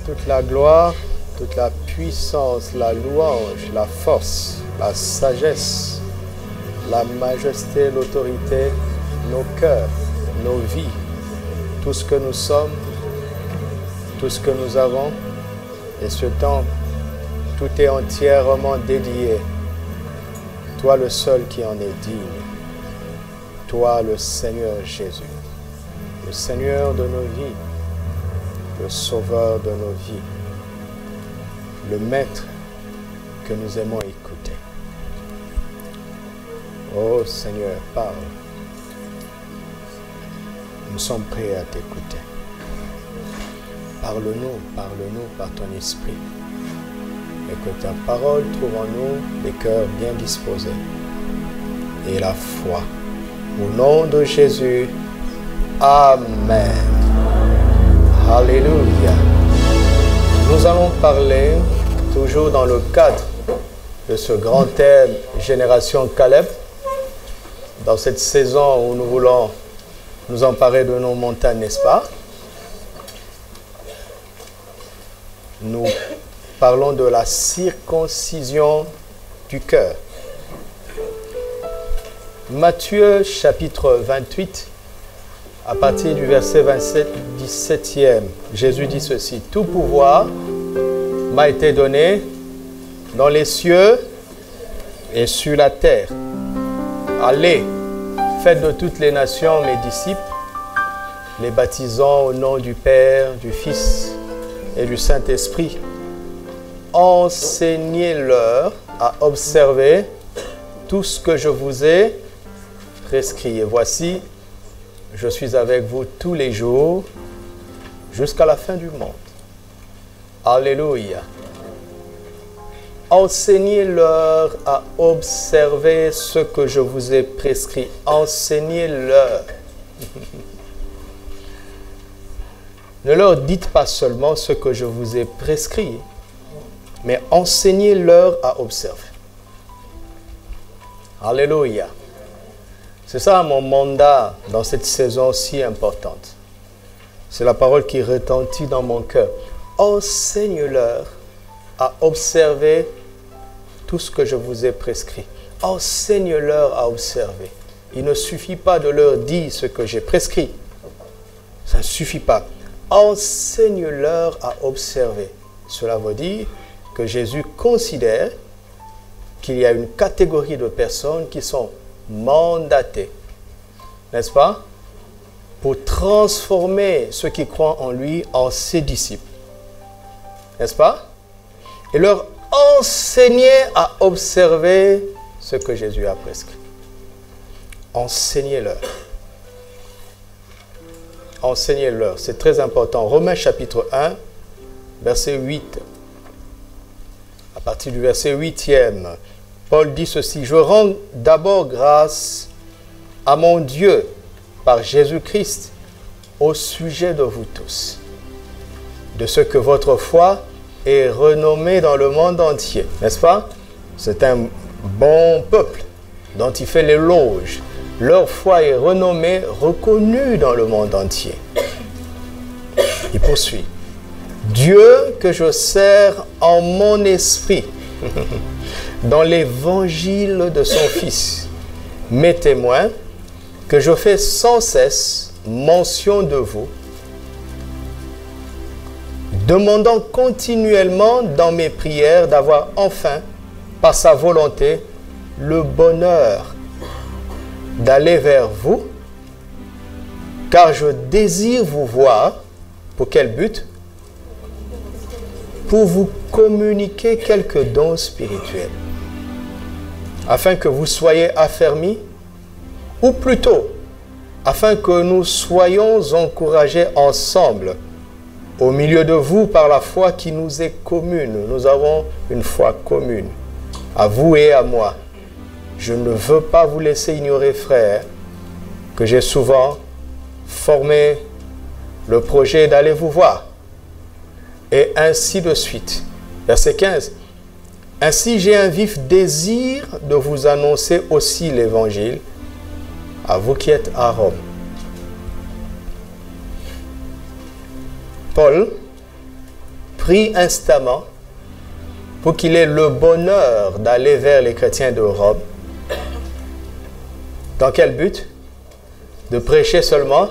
toute la gloire, toute la puissance, la louange, la force, la sagesse, la majesté, l'autorité, nos cœurs, nos vies, tout ce que nous sommes, tout ce que nous avons. Et ce temps, tout est entièrement dédié. Toi le seul qui en est digne. Toi le Seigneur Jésus, le Seigneur de nos vies, le Sauveur de nos vies, le Maître que nous aimons écouter. Oh Seigneur, parle. Nous sommes prêts à t'écouter. Parle-nous par ton esprit. Et que ta parole trouve en nous des cœurs bien disposés et la foi. Au nom de Jésus, Amen. Alléluia. Nous allons parler, toujours dans le cadre de ce grand thème Génération Caleb, dans cette saison où nous voulons nous emparer de nos montagnes, n'est-ce pas? Nous parlons de la circoncision du cœur. Matthieu chapitre 28, à partir du verset 27, 17e, Jésus dit ceci: « Tout pouvoir m'a été donné dans les cieux et sur la terre. Allez, faites de toutes les nations mes disciples, les baptisant au nom du Père, du Fils et du Saint-Esprit. Enseignez-leur à observer tout ce que je vous ai prescrit. Et voici, je suis avec vous tous les jours jusqu'à la fin du monde. » Alléluia. Enseignez-leur à observer ce que je vous ai prescrit. Enseignez-leur. Ne leur dites pas seulement ce que je vous ai prescrit, mais enseignez-leur à observer. Alléluia. C'est ça mon mandat dans cette saison si importante. C'est la parole qui retentit dans mon cœur. Enseigne-leur à observer tout ce que je vous ai prescrit. Enseigne-leur à observer. Il ne suffit pas de leur dire ce que j'ai prescrit. Ça ne suffit pas. Enseigne-leur à observer. Cela veut dire que Jésus considère qu'il y a une catégorie de personnes qui sont mandatées, n'est-ce pas, pour transformer ceux qui croient en lui en ses disciples, n'est-ce pas, et leur enseigner à observer ce que Jésus a prescrit. Enseignez-leur. Enseignez-leur, c'est très important. Romains chapitre 1, verset 8. À partir du verset 8e, Paul dit ceci: « Je rends d'abord grâce à mon Dieu par Jésus-Christ au sujet de vous tous, de ce que votre foi est renommée dans le monde entier. » N'est-ce pas? C'est un bon peuple dont il fait l'éloge. Leur foi est renommée, reconnue dans le monde entier. Il poursuit: « Dieu que je sers en mon esprit dans l'évangile de son Fils, mes témoins, que je fais sans cesse mention de vous, demandant continuellement dans mes prières d'avoir enfin, par sa volonté, le bonheur d'aller vers vous, car je désire vous voir. » Pour quel but? Pour vous communiquer quelques dons spirituels, afin que vous soyez affermis, ou plutôt, afin que nous soyons encouragés ensemble, au milieu de vous, par la foi qui nous est commune. Nous avons une foi commune, à vous et à moi. Je ne veux pas vous laisser ignorer, frères, que j'ai souvent formé le projet d'aller vous voir. Et ainsi de suite. Verset 15. « Ainsi j'ai un vif désir de vous annoncer aussi l'évangile à vous qui êtes à Rome. » Paul prie instamment pour qu'il ait le bonheur d'aller vers les chrétiens de Rome. Dans quel but? De prêcher seulement?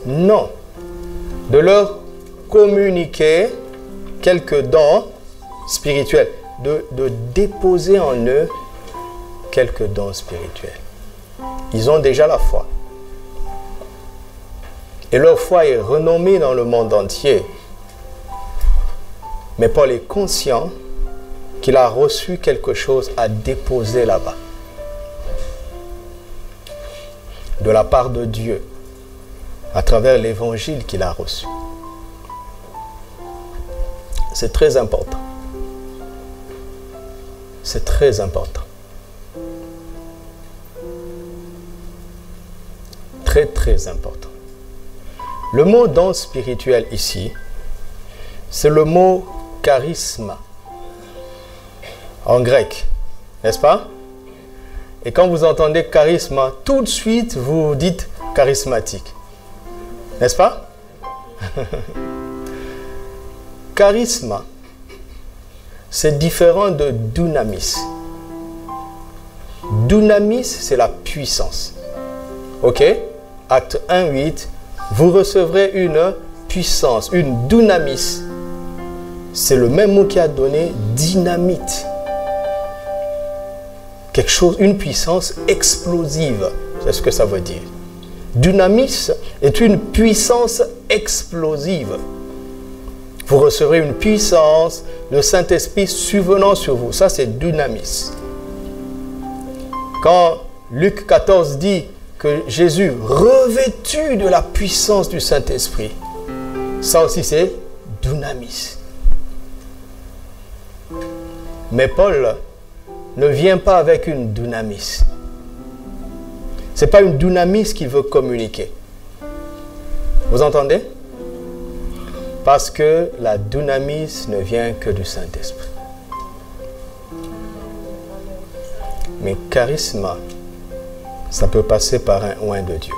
Non. De leur communiquer quelques dons spirituels. De déposer en eux quelques dons spirituels. Ils ont déjà la foi. Et leur foi est renommée dans le monde entier. Mais Paul est conscient qu'il a reçu quelque chose à déposer là-bas. De la part de Dieu, à travers l'évangile qu'il a reçu. C'est très important. C'est très important. Très, très important. Le mot don spirituel ici, c'est le mot charisma, en grec, n'est-ce pas? Et quand vous entendez charisma, tout de suite vous dites charismatique, n'est-ce pas? Charisma, c'est différent de dunamis. Dunamis, c'est la puissance. Ok? Acte 1:8, vous recevrez une puissance, une dunamis. C'est le même mot qui a donné dynamite. Quelque chose, une puissance explosive. C'est ce que ça veut dire. Dunamis est une puissance explosive. Vous recevrez une puissance, le Saint-Esprit survenant sur vous. Ça, c'est dunamis. Quand Luc 14 dit que Jésus, revêtu de la puissance du Saint-Esprit, ça aussi, c'est dunamis. Mais Paul ne vient pas avec une dunamis. Ce n'est pas une dunamis qu'il veut communiquer. Vous entendez? Parce que la dunamis ne vient que du Saint-Esprit. Mais charisma, ça peut passer par un oint de Dieu.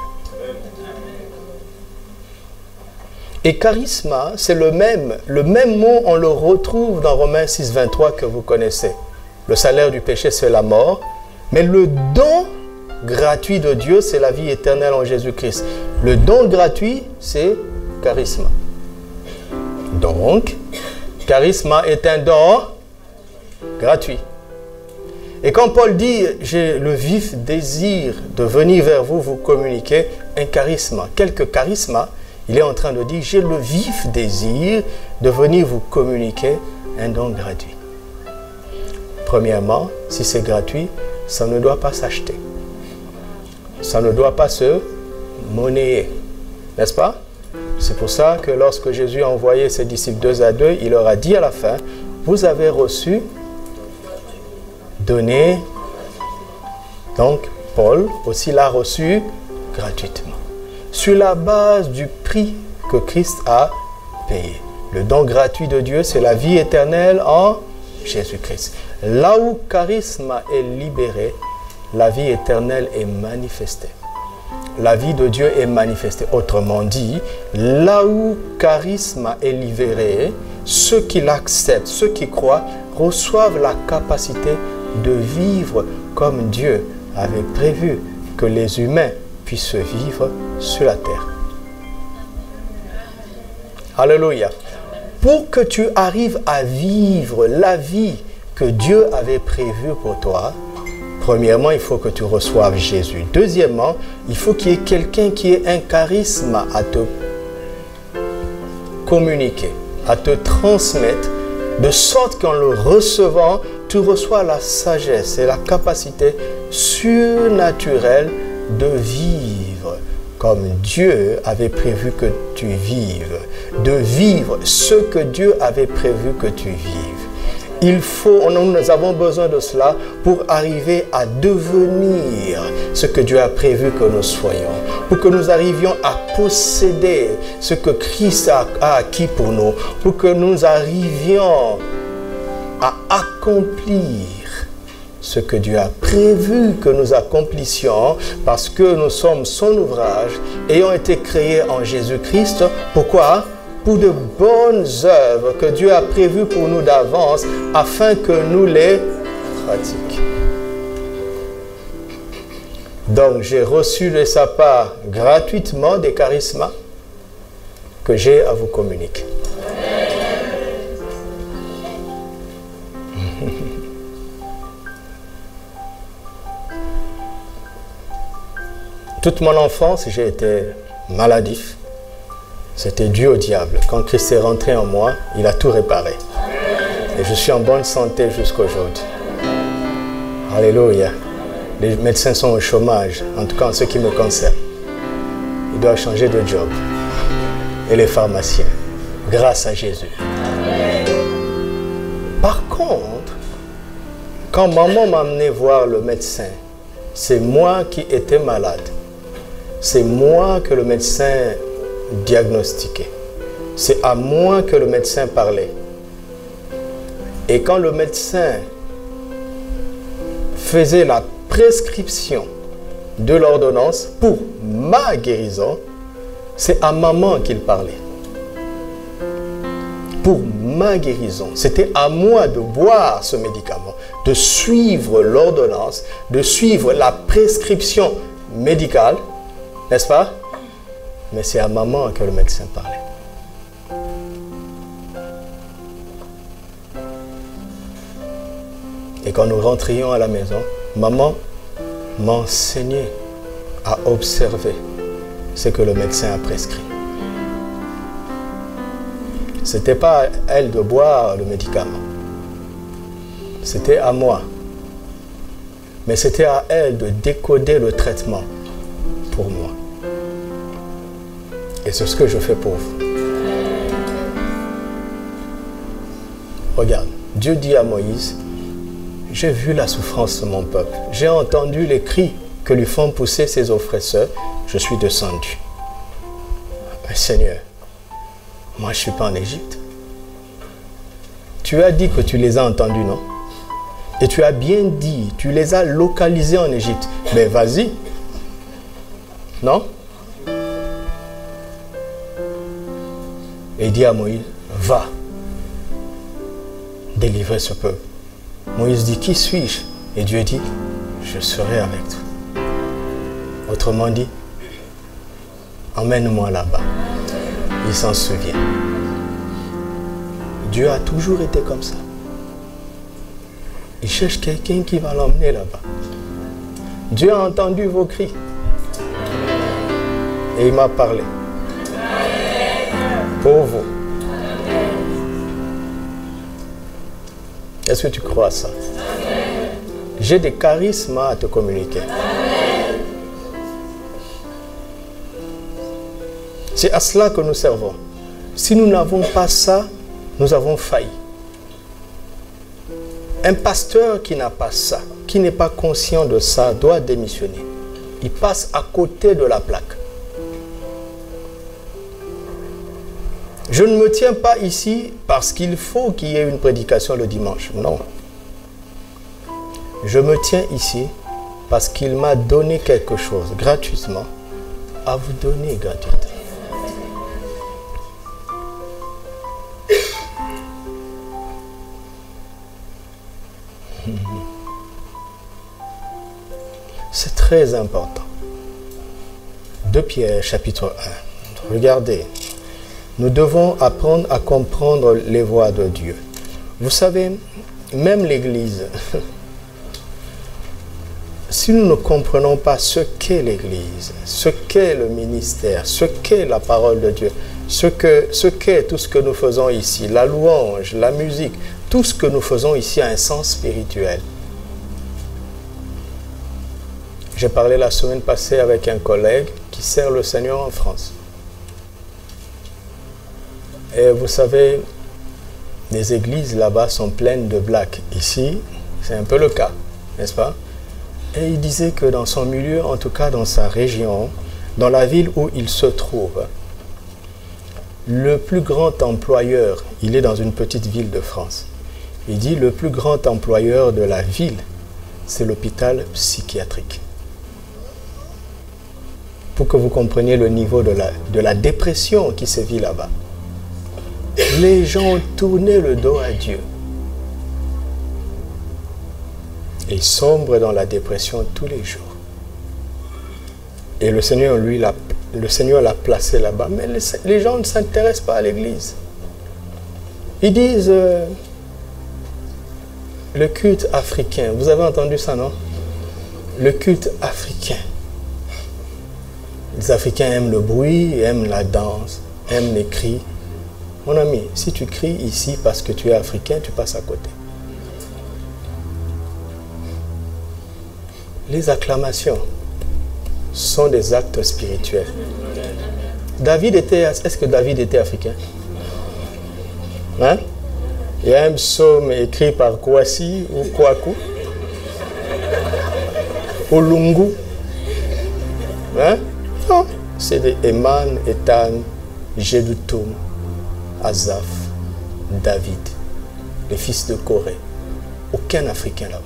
Et charisma, c'est le même mot, on le retrouve dans Romains 6:23 que vous connaissez. Le salaire du péché, c'est la mort. Mais le don gratuit de Dieu, c'est la vie éternelle en Jésus-Christ. Le don gratuit, c'est charisma. Donc, charisma est un don gratuit. Et quand Paul dit, j'ai le vif désir de venir vers vous, vous communiquer un charisme, quelque charisme, il est en train de dire, j'ai le vif désir de venir vous communiquer un don gratuit. Premièrement, si c'est gratuit, ça ne doit pas s'acheter. Ça ne doit pas se monnayer. N'est-ce pas? C'est pour ça que lorsque Jésus a envoyé ses disciples 2 à 2, il leur a dit à la fin, vous avez reçu, donné. Donc, Paul aussi l'a reçu gratuitement. Sur la base du prix que Christ a payé. Le don gratuit de Dieu, c'est la vie éternelle en Jésus-Christ. Là où charisme est libéré, la vie éternelle est manifestée. La vie de Dieu est manifestée. Autrement dit, là où charisme est libéré, ceux qui l'acceptent, ceux qui croient, reçoivent la capacité de vivre comme Dieu avait prévu que les humains puissent vivre sur la terre. Alléluia. Pour que tu arrives à vivre la vie que Dieu avait prévue pour toi, premièrement, il faut que tu reçoives Jésus. Deuxièmement, il faut qu'il y ait quelqu'un qui ait un charisme à te communiquer, à te transmettre, de sorte qu'en le recevant, tu reçois la sagesse et la capacité surnaturelle de vivre comme Dieu avait prévu que tu vives, de vivre ce que Dieu avait prévu que tu vives. Nous avons besoin de cela pour arriver à devenir ce que Dieu a prévu que nous soyons, pour que nous arrivions à posséder ce que Christ a acquis pour nous, pour que nous arrivions à accomplir ce que Dieu a prévu que nous accomplissions, parce que nous sommes son ouvrage, ayant été créés en Jésus-Christ. Pourquoi? pour de bonnes œuvres que Dieu a prévues pour nous d'avance afin que nous les pratiquions. Donc, j'ai reçu de sa part gratuitement des charismes que j'ai à vous communiquer. Toute mon enfance, j'ai été maladif. C'était dû au diable. Quand Christ est rentré en moi, il a tout réparé. Et je suis en bonne santé jusqu'à aujourd'hui. Alléluia. Les médecins sont au chômage, en tout cas en ce qui me concerne. Ils doivent changer de job. Et les pharmaciens, grâce à Jésus. Par contre, quand maman m'a amené voir le médecin, c'est moi qui étais malade. C'est moi que le médecin diagnostiquait. C'est à moi que le médecin parlait. Et quand le médecin faisait la prescription de l'ordonnance pour ma guérison, c'est à maman qu'il parlait. Pour ma guérison. C'était à moi de boire ce médicament, de suivre l'ordonnance, de suivre la prescription médicale, n'est-ce pas? Mais c'est à maman que le médecin parlait. Et quand nous rentrions à la maison, maman m'enseignait à observer ce que le médecin a prescrit. Ce n'était pas à elle de boire le médicament. C'était à moi. Mais c'était à elle de décoder le traitement pour moi. Et c'est ce que je fais pour vous. Regarde, Dieu dit à Moïse, j'ai vu la souffrance de mon peuple. J'ai entendu les cris que lui font pousser ses oppresseurs. Je suis descendu. Mais Seigneur, moi je ne suis pas en Égypte. Tu as dit que tu les as entendus, non? Et tu as bien dit, tu les as localisés en Égypte. Mais vas-y. Non? Et il dit à Moïse, va délivrer ce peuple. Moïse dit, qui suis-je? Et Dieu dit, je serai avec toi. Autrement dit, emmène-moi là-bas. Il s'en souvient. Dieu a toujours été comme ça. Il cherche quelqu'un qui va l'emmener là-bas. Dieu a entendu vos cris. Et il m'a parlé. Pour vous. Est-ce que tu crois à ça? J'ai des charismes à te communiquer. C'est à cela que nous servons. Si nous n'avons pas ça, nous avons failli. Un pasteur qui n'a pas ça, qui n'est pas conscient de ça, doit démissionner. Il passe à côté de la plaque. Je ne me tiens pas ici parce qu'il faut qu'il y ait une prédication le dimanche. Non. Je me tiens ici parce qu'il m'a donné quelque chose gratuitement à vous donner gratuitement. C'est très important. 2 Pierre chapitre 1. Regardez. Nous devons apprendre à comprendre les voies de Dieu. Vous savez, même l'Église, si nous ne comprenons pas ce qu'est l'Église, ce qu'est le ministère, ce qu'est la parole de Dieu, ce qu'est tout ce que nous faisons ici, la louange, la musique, tout ce que nous faisons ici a un sens spirituel. J'ai parlé la semaine passée avec un collègue qui sert le Seigneur en France. Et vous savez, les églises là-bas sont pleines de blacks. Ici, c'est un peu le cas, n'est-ce pas? Et il disait que dans son milieu, en tout cas dans sa région, dans la ville où il se trouve, le plus grand employeur, il est dans une petite ville de France. Il dit le plus grand employeur de la ville, c'est l'hôpital psychiatrique. Pour que vous compreniez le niveau de la dépression qui sévit là-bas. Les gens ont tourné le dos à Dieu. Et ils sombrent dans la dépression tous les jours. Et le Seigneur, lui, l'a placé là-bas. Mais les gens ne s'intéressent pas à l'église. Ils disent le culte africain. Vous avez entendu ça, non? Le culte africain. Les Africains aiment le bruit, aiment la danse, aiment les cris. Mon ami, si tu cries ici parce que tu es africain, tu passes à côté. Les acclamations sont des actes spirituels. Est-ce que David était africain? Hein? Il y a un psaume écrit par Kouassi ou Kouakou ou Lungu. Hein? Non, c'est des Eman, Ethan, Jeduthun, Asaph, David, les fils de Corée. Aucun Africain là-bas.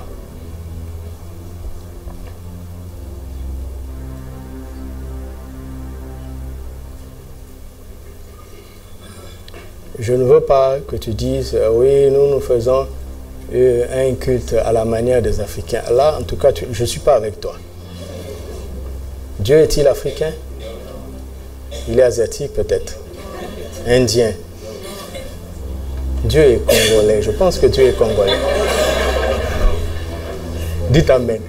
Je ne veux pas que tu dises, oui, nous faisons un culte à la manière des Africains. Là, en tout cas, je ne suis pas avec toi. Dieu est-il africain? Il est asiatique peut-être. Indien. Dieu est congolais. Je pense que Dieu est congolais. Dites Amen.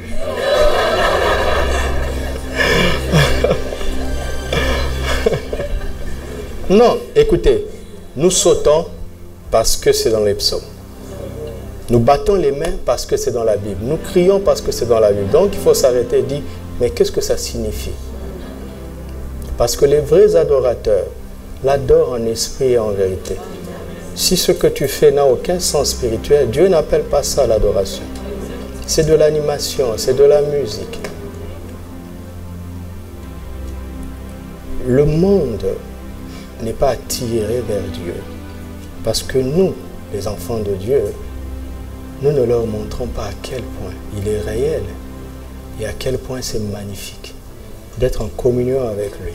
Non, écoutez. Nous sautons parce que c'est dans les psaumes. Nous battons les mains parce que c'est dans la Bible. Nous crions parce que c'est dans la Bible. Donc il faut s'arrêter et dire, mais qu'est-ce que ça signifie? Parce que les vrais adorateurs l'adorent en esprit et en vérité. Si ce que tu fais n'a aucun sens spirituel, Dieu n'appelle pas ça l'adoration. C'est de l'animation, c'est de la musique. Le monde n'est pas attiré vers Dieu. Parce que nous, les enfants de Dieu, nous ne leur montrons pas à quel point il est réel et à quel point c'est magnifique d'être en communion avec lui.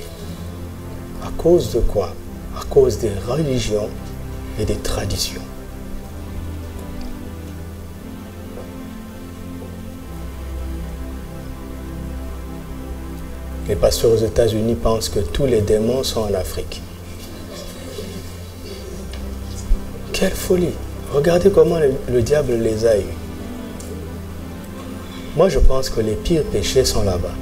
À cause de quoi? À cause des religions et des traditions. Les pasteurs aux États-Unis pensent que tous les démons sont en Afrique. Quelle folie! Regardez comment le diable les a eus. Moi, je pense que les pires péchés sont là-bas.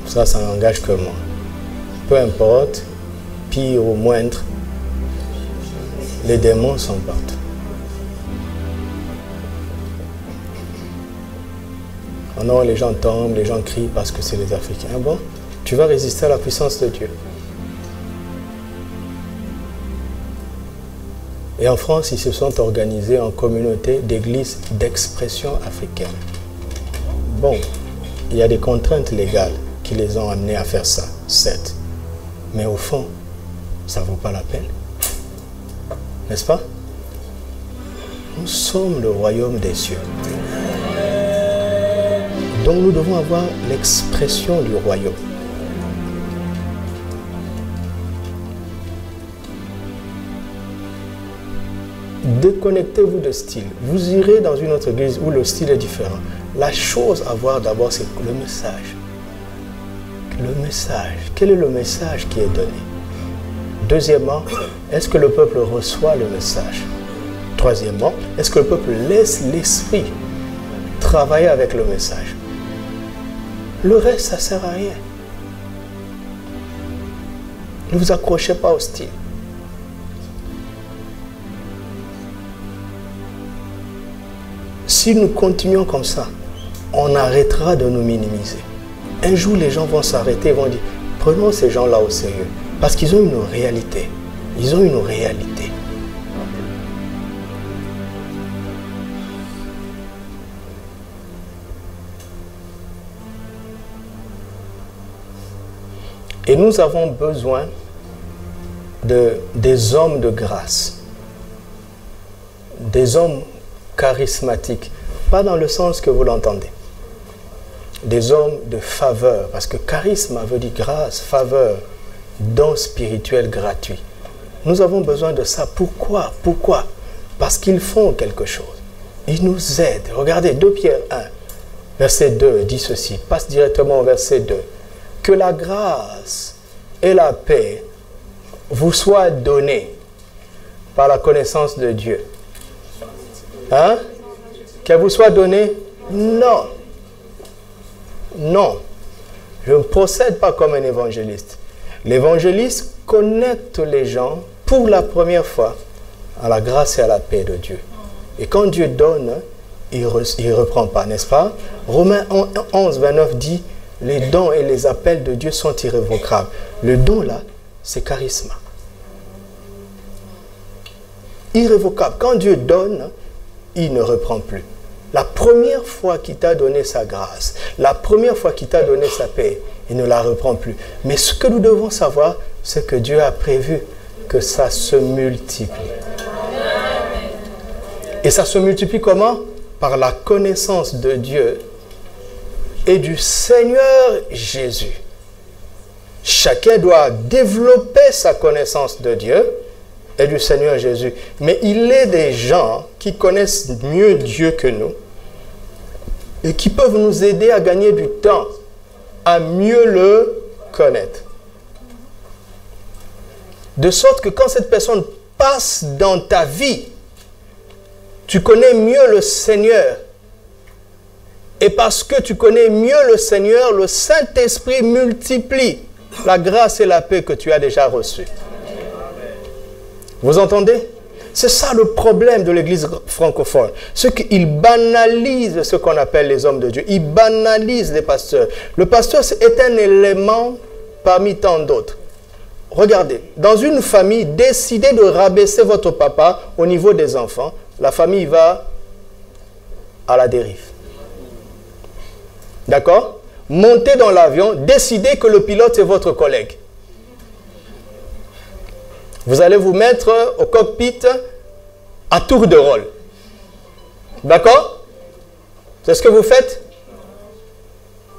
Ça n'engage que moi. Peu importe, pire ou moindre, les démons sont partout. Non, les gens tombent, les gens crient parce que c'est les Africains. Ah bon? Tu vas résister à la puissance de Dieu. Et en France, ils se sont organisés en communauté d'églises d'expression africaine. Bon, il y a des contraintes légales qui les ont amenés à faire ça, certes. Mais au fond, ça ne vaut pas la peine. N'est-ce pas? Nous sommes le royaume des cieux. Donc nous devons avoir l'expression du royaume. Déconnectez-vous de style. Vous irez dans une autre église où le style est différent. La chose à voir d'abord, c'est le message. Le message. Quel est le message qui est donné? Deuxièmement, est-ce que le peuple reçoit le message? Troisièmement, est-ce que le peuple laisse l'esprit travailler avec le message? Le reste, ça ne sert à rien. Ne vous accrochez pas au style. Si nous continuons comme ça, on arrêtera de nous minimiser. Un jour, les gens vont s'arrêter et vont dire, prenons ces gens-là au sérieux. Parce qu'ils ont une réalité. Ils ont une réalité. Et nous avons besoin des hommes de grâce. Des hommes charismatiques. Pas dans le sens que vous l'entendez. Des hommes de faveur. Parce que charisme veut dire grâce, faveur, don spirituel gratuit. Nous avons besoin de ça. Pourquoi? Pourquoi? Parce qu'ils font quelque chose. Ils nous aident. Regardez, 2 Pierre 1, verset 2 dit ceci. Passe directement au verset 2. Que la grâce et la paix vous soient données par la connaissance de Dieu. Hein? Qu'elle vous soit donnée? Non. Non. Je ne procède pas comme un évangéliste. L'évangéliste connecte les gens pour la première fois à la grâce et à la paix de Dieu. Et quand Dieu donne, il ne reprend pas, n'est-ce pas? Romains 11, 29 dit, les dons et les appels de Dieu sont irrévocables. Le don là, c'est charisme. Irrévocable. Quand Dieu donne, il ne reprend plus. La première fois qu'il t'a donné sa grâce, la première fois qu'il t'a donné sa paix, il ne la reprend plus. Mais ce que nous devons savoir, c'est que Dieu a prévu que ça se multiplie. Et ça se multiplie comment? Par la connaissance de Dieu et du Seigneur Jésus. Chacun doit développer sa connaissance de Dieu et du Seigneur Jésus. Mais il est des gens qui connaissent mieux Dieu que nous et qui peuvent nous aider à gagner du temps, à mieux le connaître. De sorte que quand cette personne passe dans ta vie, tu connais mieux le Seigneur. Et parce que tu connais mieux le Seigneur, le Saint-Esprit multiplie la grâce et la paix que tu as déjà reçues. Vous entendez? C'est ça le problème de l'Église francophone. C'est qu'ils banalisent ce qu'on appelle les hommes de Dieu. Ils banalisent les pasteurs. Le pasteur est un élément parmi tant d'autres. Regardez, dans une famille, décidez de rabaisser votre papa au niveau des enfants. La famille va à la dérive. D'accord? Montez dans l'avion, décidez que le pilote est votre collègue. Vous allez vous mettre au cockpit à tour de rôle. D'accord? C'est ce que vous faites?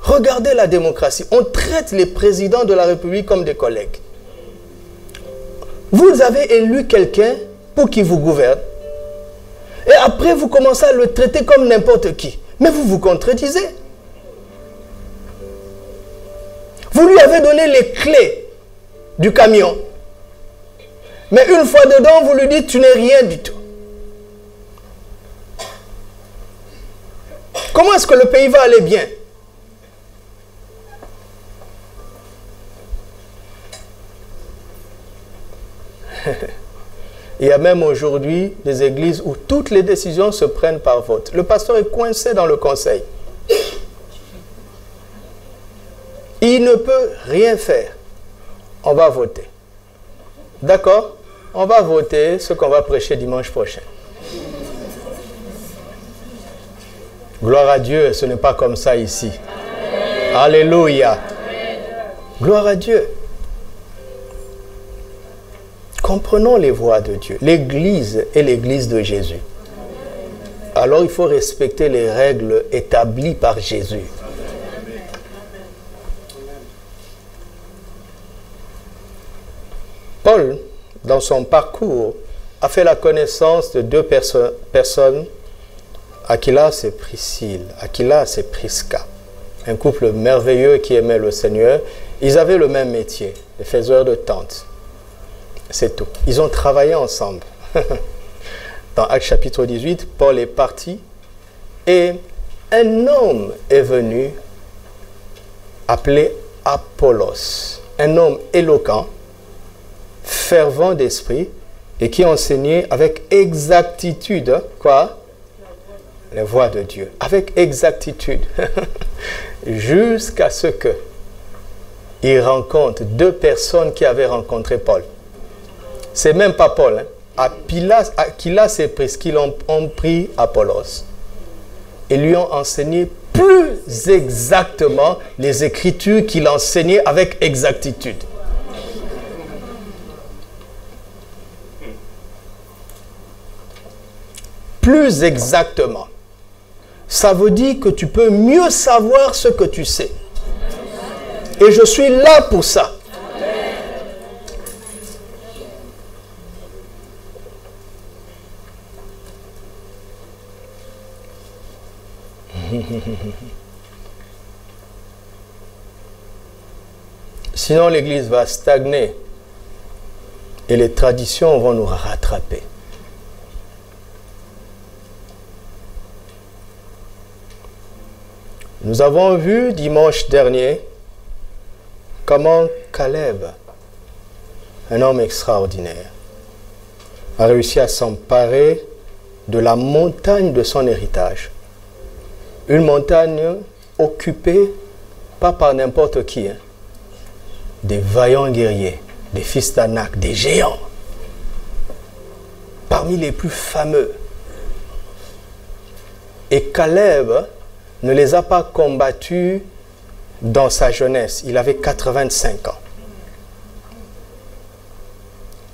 Regardez la démocratie. On traite les présidents de la République comme des collègues. Vous avez élu quelqu'un pour qu'il vous gouverne. Et après, vous commencez à le traiter comme n'importe qui. Mais vous vous contredisez. Vous lui avez donné les clés du camion. Mais une fois dedans, vous lui dites, tu n'es rien du tout. Comment est-ce que le pays va aller bien? Il y a même aujourd'hui des églises où toutes les décisions se prennent par vote. Le pasteur est coincé dans le conseil. Il ne peut rien faire. On va voter. D'accord? On va voter ce qu'on va prêcher dimanche prochain. Gloire à Dieu, ce n'est pas comme ça ici. Amen. Alléluia. Amen. Gloire à Dieu. Comprenons les voies de Dieu. L'Église est l'Église de Jésus. Alors il faut respecter les règles établies par Jésus. Paul, dans son parcours, a fait la connaissance de deux personnes, Aquilas et Priscille. Aquilas et Prisca, un couple merveilleux qui aimait le Seigneur. Ils avaient le même métier, les faiseurs de tentes. C'est tout. Ils ont travaillé ensemble. Dans Actes chapitre 18, Paul est parti et un homme est venu appelé Apollos, un homme éloquent, fervent d'esprit et qui enseignait avec exactitude, quoi? Les voies de Dieu. Avec exactitude. Jusqu'à ce que il rencontre deux personnes qui avaient rencontré Paul. C'est même pas Paul. Aquilas et Priscille ont pris Apollos et lui ont enseigné plus exactement les Écritures qu'il enseignait avec exactitude. Plus exactement. Ça veut dire que tu peux mieux savoir ce que tu sais. Et je suis là pour ça. Sinon, l'Église va stagner et les traditions vont nous rattraper. Nous avons vu dimanche dernier comment Caleb, un homme extraordinaire, a réussi à s'emparer de la montagne de son héritage. Une montagne occupée pas par n'importe qui, hein. Des vaillants guerriers, des fils d'Anak, des géants, parmi les plus fameux. Et Caleb ne les a pas combattus dans sa jeunesse. Il avait 85 ans.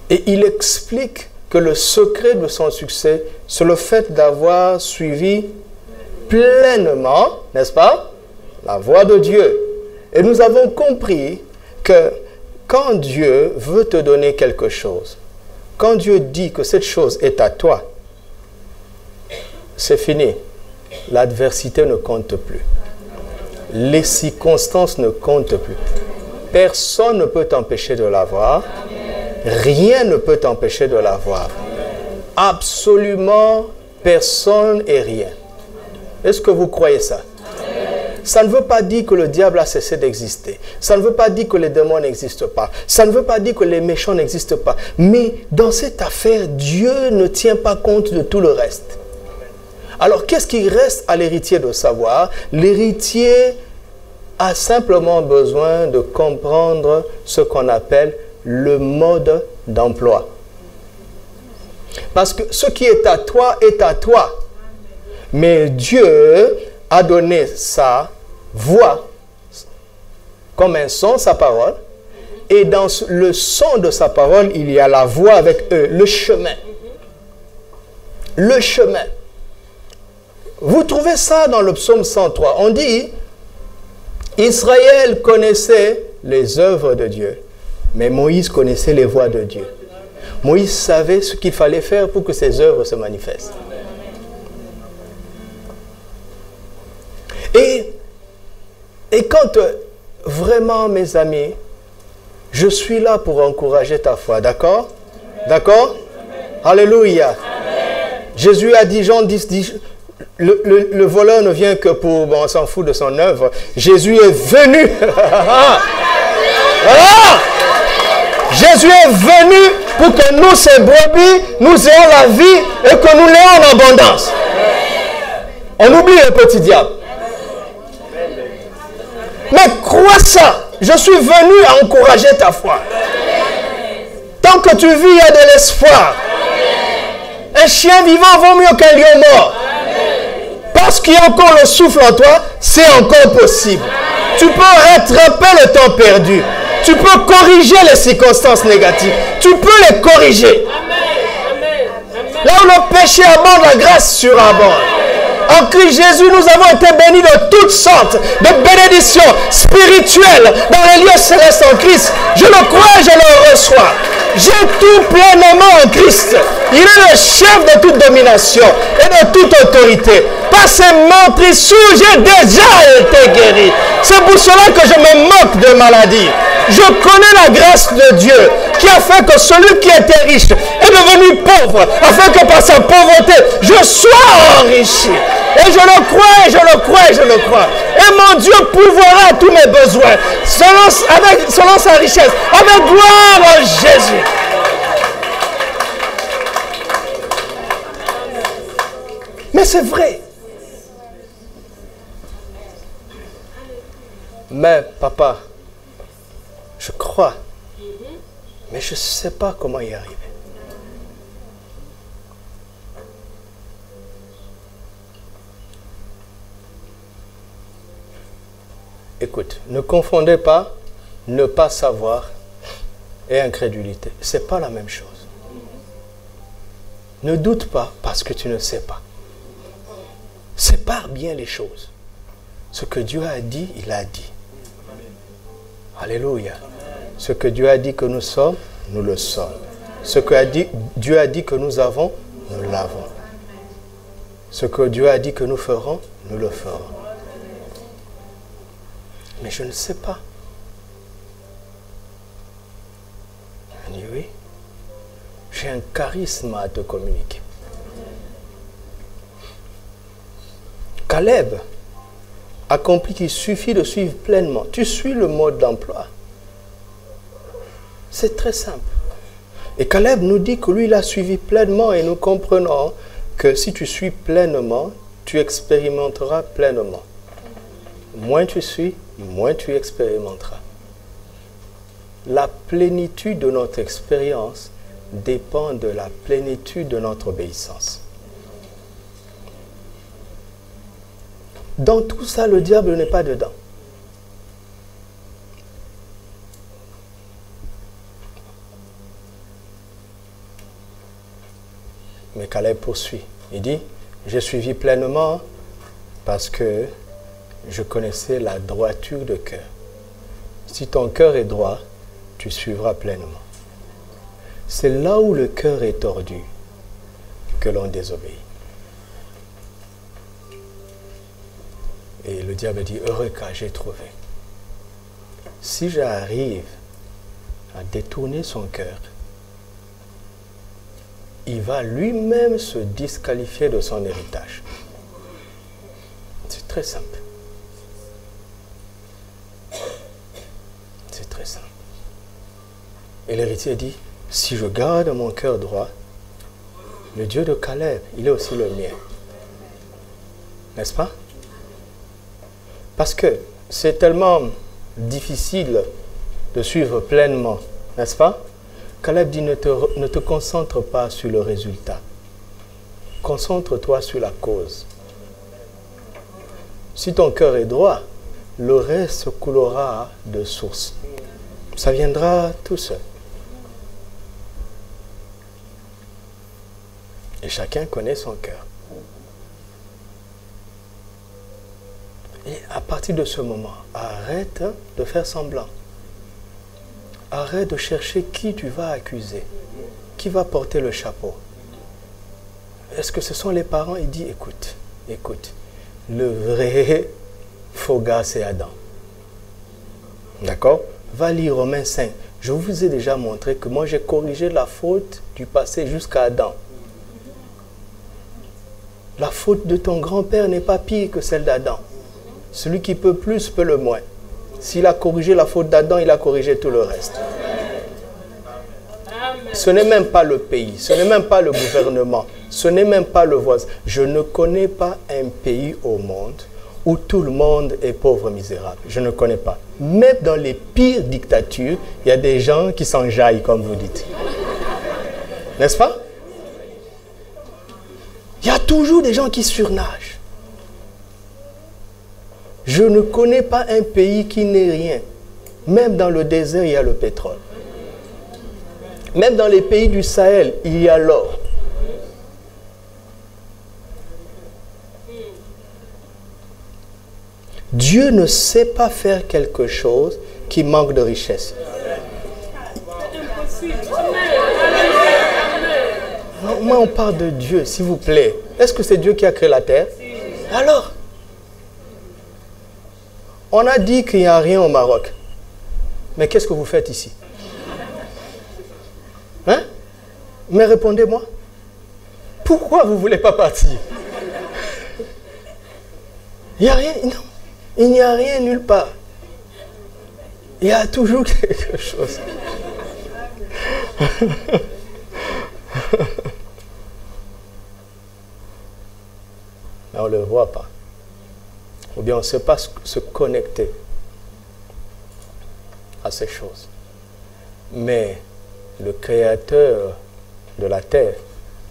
Et il explique que le secret de son succès, c'est le fait d'avoir suivi pleinement, n'est-ce pas, la voie de Dieu. Et nous avons compris que quand Dieu veut te donner quelque chose, quand Dieu dit que cette chose est à toi, c'est fini. L'adversité ne compte plus. Les circonstances ne comptent plus. Personne ne peut t'empêcher de l'avoir. Rien ne peut t'empêcher de l'avoir. Absolument personne et rien. Est-ce que vous croyez ça? Ça ne veut pas dire que le diable a cessé d'exister. Ça ne veut pas dire que les démons n'existent pas. Ça ne veut pas dire que les méchants n'existent pas. Mais dans cette affaire, Dieu ne tient pas compte de tout le reste. Alors, qu'est-ce qui reste à l'héritier de savoir? L'héritier a simplement besoin de comprendre ce qu'on appelle le mode d'emploi. Parce que ce qui est à toi est à toi. Mais Dieu a donné sa voix comme un son, sa parole. Et dans le son de sa parole, il y a la voix avec eux, le chemin. Le chemin. Vous trouvez ça dans le psaume 103. On dit, Israël connaissait les œuvres de Dieu, mais Moïse connaissait les voies de Dieu. Moïse savait ce qu'il fallait faire pour que ses œuvres se manifestent. Et quand vraiment, mes amis, je suis là pour encourager ta foi, d'accord? D'accord? Alléluia. Amen. Jésus a dit, Jean 10, le voleur ne vient que pour, bon, on s'en fout de son œuvre. Jésus est venu. Voilà. Jésus est venu pour que nous, ses brebis, nous ayons la vie et que nous l'ayons en abondance. On oublie le petit diable. Mais crois ça. Je suis venu à encourager ta foi. Tant que tu vis, il y a de l'espoir. Un chien vivant vaut mieux qu'un lion mort. Parce qu'il y a encore le souffle en toi, c'est encore possible. Tu peux rattraper le temps perdu. Tu peux corriger les circonstances négatives. Tu peux les corriger. Là où le péché abonde, la grâce surabonde. En Christ Jésus, nous avons été bénis de toutes sortes de bénédictions spirituelles dans les lieux célestes en Christ. Je le crois et je le reçois. J'ai tout pleinement en Christ. Il est le chef de toute domination et de toute autorité. Par ses meurtrissures, j'ai déjà été guéri. C'est pour cela que je me moque de maladie. Je connais la grâce de Dieu qui a fait que celui qui était riche est devenu pauvre, afin que par sa pauvreté, je sois enrichi. Et je le crois, et je le crois, et je le crois. Et mon Dieu pourvoira à tous mes besoins, selon sa richesse, avec gloire en Jésus. Mais c'est vrai. Mais papa, je crois, mais je ne sais pas comment y arriver. Écoute, ne confondez pas ne pas savoir et incrédulité. Ce n'est pas la même chose. Ne doute pas parce que tu ne sais pas. Sépare bien les choses. Ce que Dieu a dit, il a dit. Alléluia. Ce que Dieu a dit que nous sommes, nous le sommes. Ce que Dieu a dit que nous avons, nous l'avons. Ce que Dieu a dit que nous ferons, nous le ferons. Mais je ne sais pas. Il dit oui. J'ai un charisme à te communiquer. Caleb a compris qu'il suffit de suivre pleinement. Tu suis le mode d'emploi. C'est très simple. Et Caleb nous dit que lui, il a suivi pleinement et nous comprenons que si tu suis pleinement, tu expérimenteras pleinement. Moins tu suis, moins tu expérimenteras. La plénitude de notre expérience dépend de la plénitude de notre obéissance. Dans tout ça, le diable n'est pas dedans. Mais Caleb poursuit. Il dit, j'ai suivi pleinement parce que je connaissais la droiture de cœur. Si ton cœur est droit, tu suivras pleinement. C'est là où le cœur est tordu que l'on désobéit. Et le diable dit, heureux cas, j'ai trouvé. Si j'arrive à détourner son cœur, il va lui-même se disqualifier de son héritage. C'est très simple. C'est très simple. Et l'héritier dit, si je garde mon cœur droit, le Dieu de Caleb, il est aussi le mien. N'est-ce pas? Parce que c'est tellement difficile de suivre pleinement, n'est-ce pas? Caleb dit, ne te concentre pas sur le résultat. Concentre-toi sur la cause. Si ton cœur est droit, le reste coulera de source. Ça viendra tout seul. Et chacun connaît son cœur. Et à partir de ce moment, arrête de faire semblant. Arrête de chercher qui tu vas accuser, qui va porter le chapeau. Est-ce que ce sont les parents? Il dit, écoute, le vrai faux gars, c'est Adam. D'accord? Va lire Romains 5. Je vous ai déjà montré que moi, j'ai corrigé la faute du passé jusqu'à Adam. La faute de ton grand-père n'est pas pire que celle d'Adam. Celui qui peut plus, peut le moins. S'il a corrigé la faute d'Adam, il a corrigé tout le reste. Ce n'est même pas le pays, ce n'est même pas le gouvernement, ce n'est même pas le voisin. Je ne connais pas un pays au monde où tout le monde est pauvre, misérable. Je ne connais pas. Même dans les pires dictatures, il y a des gens qui s'enjaillent, comme vous dites. N'est-ce pas? Il y a toujours des gens qui surnagent. Je ne connais pas un pays qui n'est rien. Même dans le désert, il y a le pétrole. Même dans les pays du Sahel, il y a l'or. Dieu ne sait pas faire quelque chose qui manque de richesse. Moi, on parle de Dieu, s'il vous plaît. Est-ce que c'est Dieu qui a créé la terre? Alors, on a dit qu'il n'y a rien au Maroc. Mais qu'est-ce que vous faites ici? Hein? Mais répondez-moi. Pourquoi vous ne voulez pas partir? Il n'y a rien, non. Il n'y a rien nulle part. Il y a toujours quelque chose. Mais on ne le voit pas. Ou bien on ne sait pas se connecter à ces choses. Mais le Créateur de la terre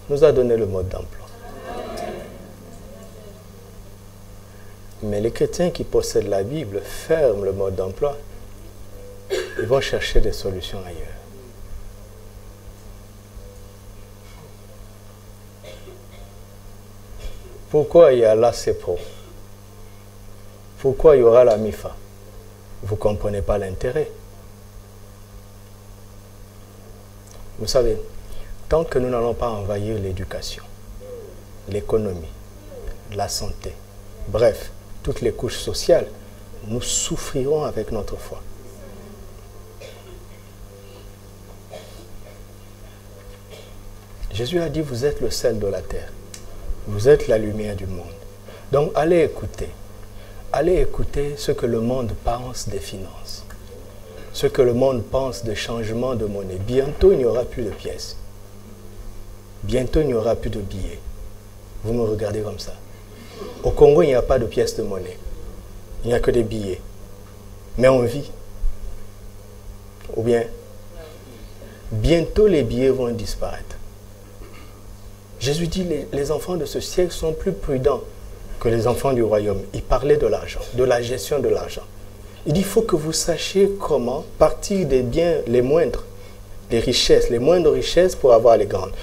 nous a donné le mode d'emploi. Mais les chrétiens qui possèdent la Bible ferment le mode d'emploi. Ils vont chercher des solutions ailleurs. Pourquoi il y a la CEPRO? Pourquoi il y aura la MIFA? Vous ne comprenez pas l'intérêt. Vous savez, tant que nous n'allons pas envahir l'éducation, l'économie, la santé, bref, toutes les couches sociales, nous souffrirons avec notre foi. Jésus a dit, vous êtes le sel de la terre. Vous êtes la lumière du monde. Donc, allez écouter. Allez écouter ce que le monde pense des finances. Ce que le monde pense des changements de monnaie. Bientôt, il n'y aura plus de pièces. Bientôt, il n'y aura plus de billets. Vous me regardez comme ça. Au Congo, il n'y a pas de pièces de monnaie. Il n'y a que des billets. Mais on vit. Ou bien, bientôt, les billets vont disparaître. Jésus dit, les enfants de ce siècle sont plus prudents que les enfants du royaume. Il parlait de l'argent, de la gestion de l'argent. Il dit, il faut que vous sachiez comment partir des biens les moindres, des richesses, les moindres richesses pour avoir les grandes.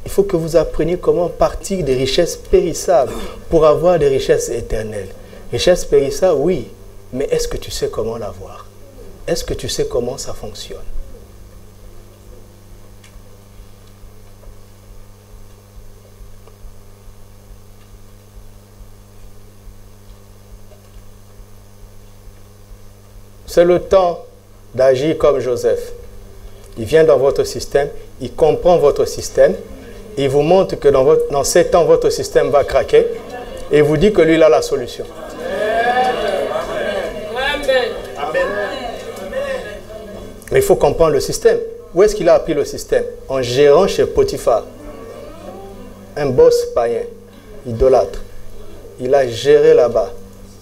Il faut que vous appreniez comment partir des richesses périssables pour avoir des richesses éternelles. Richesses périssables, oui, mais est-ce que tu sais comment l'avoir? Est-ce que tu sais comment ça fonctionne? C'est le temps d'agir comme Joseph. Il vient dans votre système, il comprend votre système, il vous montre que dans 7 ans, votre système va craquer, et il vous dit que lui, il a la solution. Amen. Mais il faut comprendre le système. Où est-ce qu'il a appris le système? En gérant chez Potiphar. Un boss païen, idolâtre. Il a géré là-bas.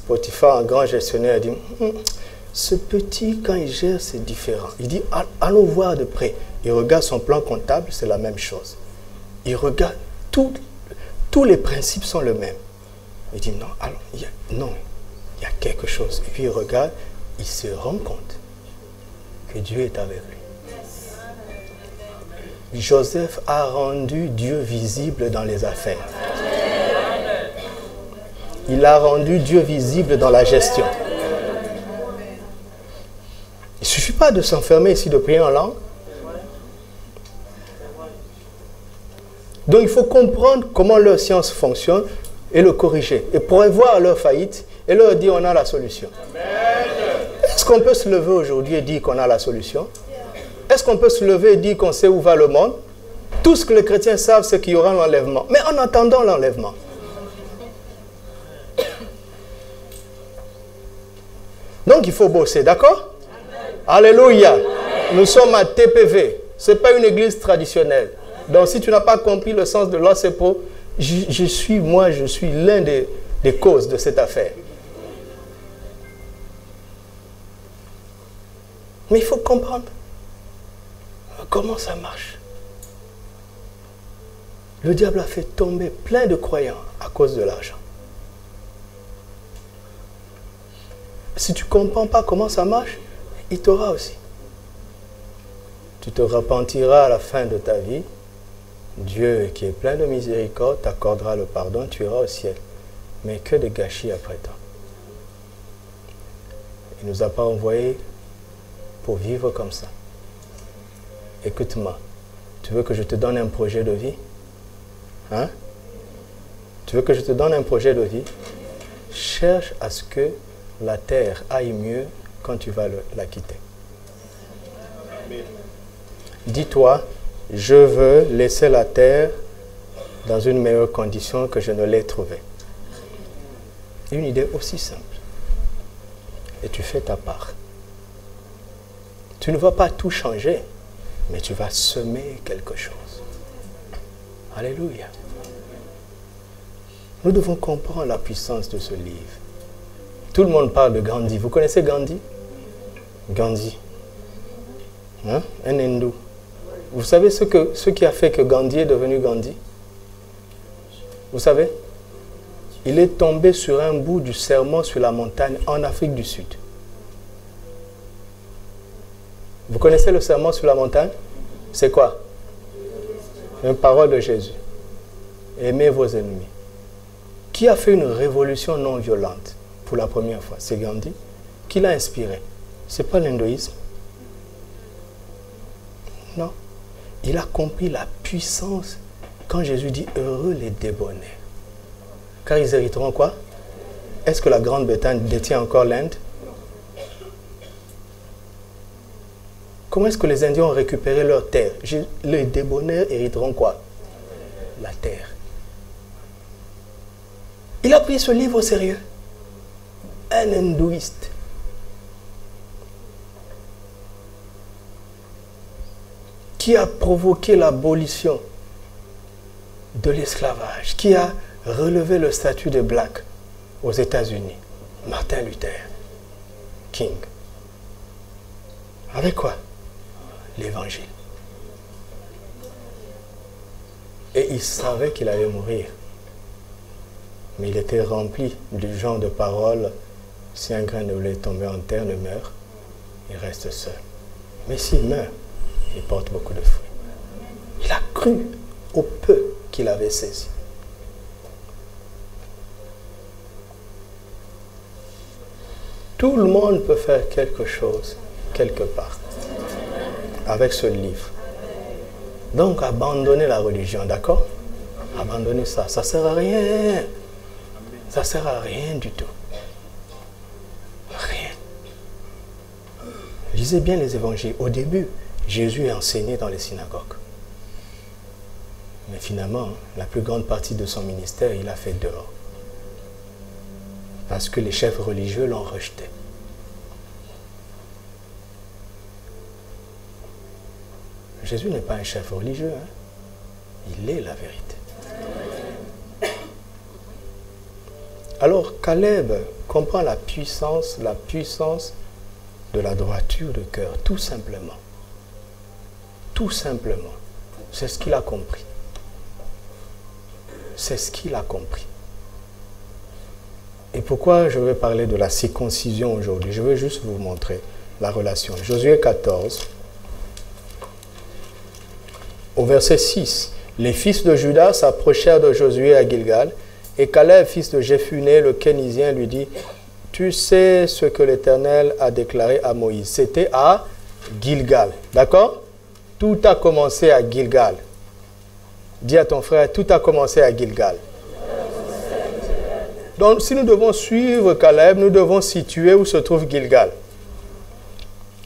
Potiphar, un grand gestionnaire, dit... Ce petit, quand il gère, c'est différent. Il dit, allons voir de près. Il regarde son plan comptable, c'est la même chose. Il regarde, tous les principes sont les mêmes. Il dit, non, alors, il y a quelque chose. Et puis il regarde, il se rend compte que Dieu est avec lui. Joseph a rendu Dieu visible dans les affaires. Il a rendu Dieu visible dans la gestion. Il ne suffit pas de s'enfermer ici, de prier en langue. Donc il faut comprendre comment leur science fonctionne et le corriger. Et prévoir leur faillite et leur dire on a la solution. Est-ce qu'on peut se lever aujourd'hui et dire qu'on a la solution? Est-ce qu'on peut se lever et dire qu'on sait où va le monde? Tout ce que les chrétiens savent, c'est qu'il y aura l'enlèvement. Mais en attendant l'enlèvement, donc il faut bosser, d'accord? Alléluia. Nous sommes à TPV. Ce n'est pas une église traditionnelle. Donc si tu n'as pas compris le sens de l'OCPO, je suis l'un des causes de cette affaire. Mais il faut comprendre comment ça marche. Le diable a fait tomber plein de croyants à cause de l'argent. Si tu ne comprends pas comment ça marche, il t'aura aussi. Tu te repentiras à la fin de ta vie. Dieu, qui est plein de miséricorde, t'accordera le pardon, tu iras au ciel. Mais que de gâchis après toi. Il ne nous a pas envoyés pour vivre comme ça. Écoute-moi, tu veux que je te donne un projet de vie? Hein? Tu veux que je te donne un projet de vie? Cherche à ce que la terre aille mieux quand tu vas la quitter. Dis-toi, je veux laisser la terre dans une meilleure condition que je ne l'ai trouvée. Une idée aussi simple. Et tu fais ta part. Tu ne vas pas tout changer, mais tu vas semer quelque chose. Alléluia. Nous devons comprendre la puissance de ce livre. Tout le monde parle de Gandhi. Vous connaissez Gandhi? Gandhi. Hein? Un hindou. Vous savez ce qui a fait que Gandhi est devenu Gandhi? Vous savez? Il est tombé sur un bout du sermon sur la montagne en Afrique du Sud. Vous connaissez le sermon sur la montagne? C'est quoi? Une parole de Jésus. Aimez vos ennemis. Qui a fait une révolution non violente pour la première fois? C'est Gandhi. Qui l'a inspiré? Ce n'est pas l'hindouisme. Non. Il a compris la puissance quand Jésus dit heureux les débonnaires. Car ils hériteront quoi? Est-ce que la Grande-Bretagne détient encore l'Inde? Comment est-ce que les Indiens ont récupéré leur terre? Les débonnaires hériteront quoi? La terre. Il a pris ce livre au sérieux. Un hindouiste. Qui a provoqué l'abolition de l'esclavage, qui a relevé le statut de black aux États-Unis. Martin Luther King. Avec quoi? L'évangile. Et il savait qu'il allait mourir. Mais il était rempli du genre de paroles: si un grain de blé tombé en terre ne meurt, il reste seul. Mais s'il meurt, il porte beaucoup de fruits. Il a cru au peu qu'il avait saisi. Tout le monde peut faire quelque chose, quelque part, avec ce livre. Donc, abandonnez la religion, d'accord? Abandonnez ça. Ça ne sert à rien. Ça ne sert à rien du tout. Rien. Lisez bien les évangiles. Au début, Jésus est enseigné dans les synagogues. Mais finalement, la plus grande partie de son ministère, il a fait dehors. Parce que les chefs religieux l'ont rejeté. Jésus n'est pas un chef religieux, hein? Il est la vérité. Alors, Caleb comprend la puissance de la droiture de cœur, tout simplement. Tout simplement. C'est ce qu'il a compris. C'est ce qu'il a compris. Et pourquoi je vais parler de la circoncision aujourd'hui? Je vais juste vous montrer la relation. Josué 14, au verset 6. Les fils de Juda s'approchèrent de Josué à Gilgal, et Caleb, fils de Jephuné, le Kénisien, lui dit: tu sais ce que l'Éternel a déclaré à Moïse. C'était à Gilgal. D'accord? Tout a commencé à Gilgal. Dis à ton frère, tout a commencé à Gilgal. Donc, si nous devons suivre Caleb, nous devons situer où se trouve Gilgal.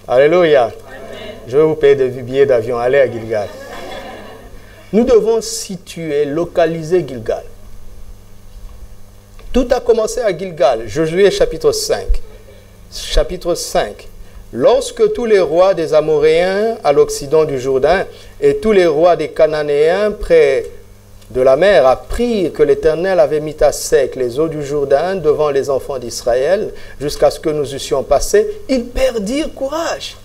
Alléluia. Amen. Je vais vous payer des billets d'avion. Allez à Gilgal. Nous devons situer, localiser Gilgal. Tout a commencé à Gilgal. Josué chapitre 5. Chapitre 5. Lorsque tous les rois des Amoréens à l'occident du Jourdain et tous les rois des Cananéens près de la mer apprirent que l'Éternel avait mis à sec les eaux du Jourdain devant les enfants d'Israël jusqu'à ce que nous eussions passé, ils perdirent courage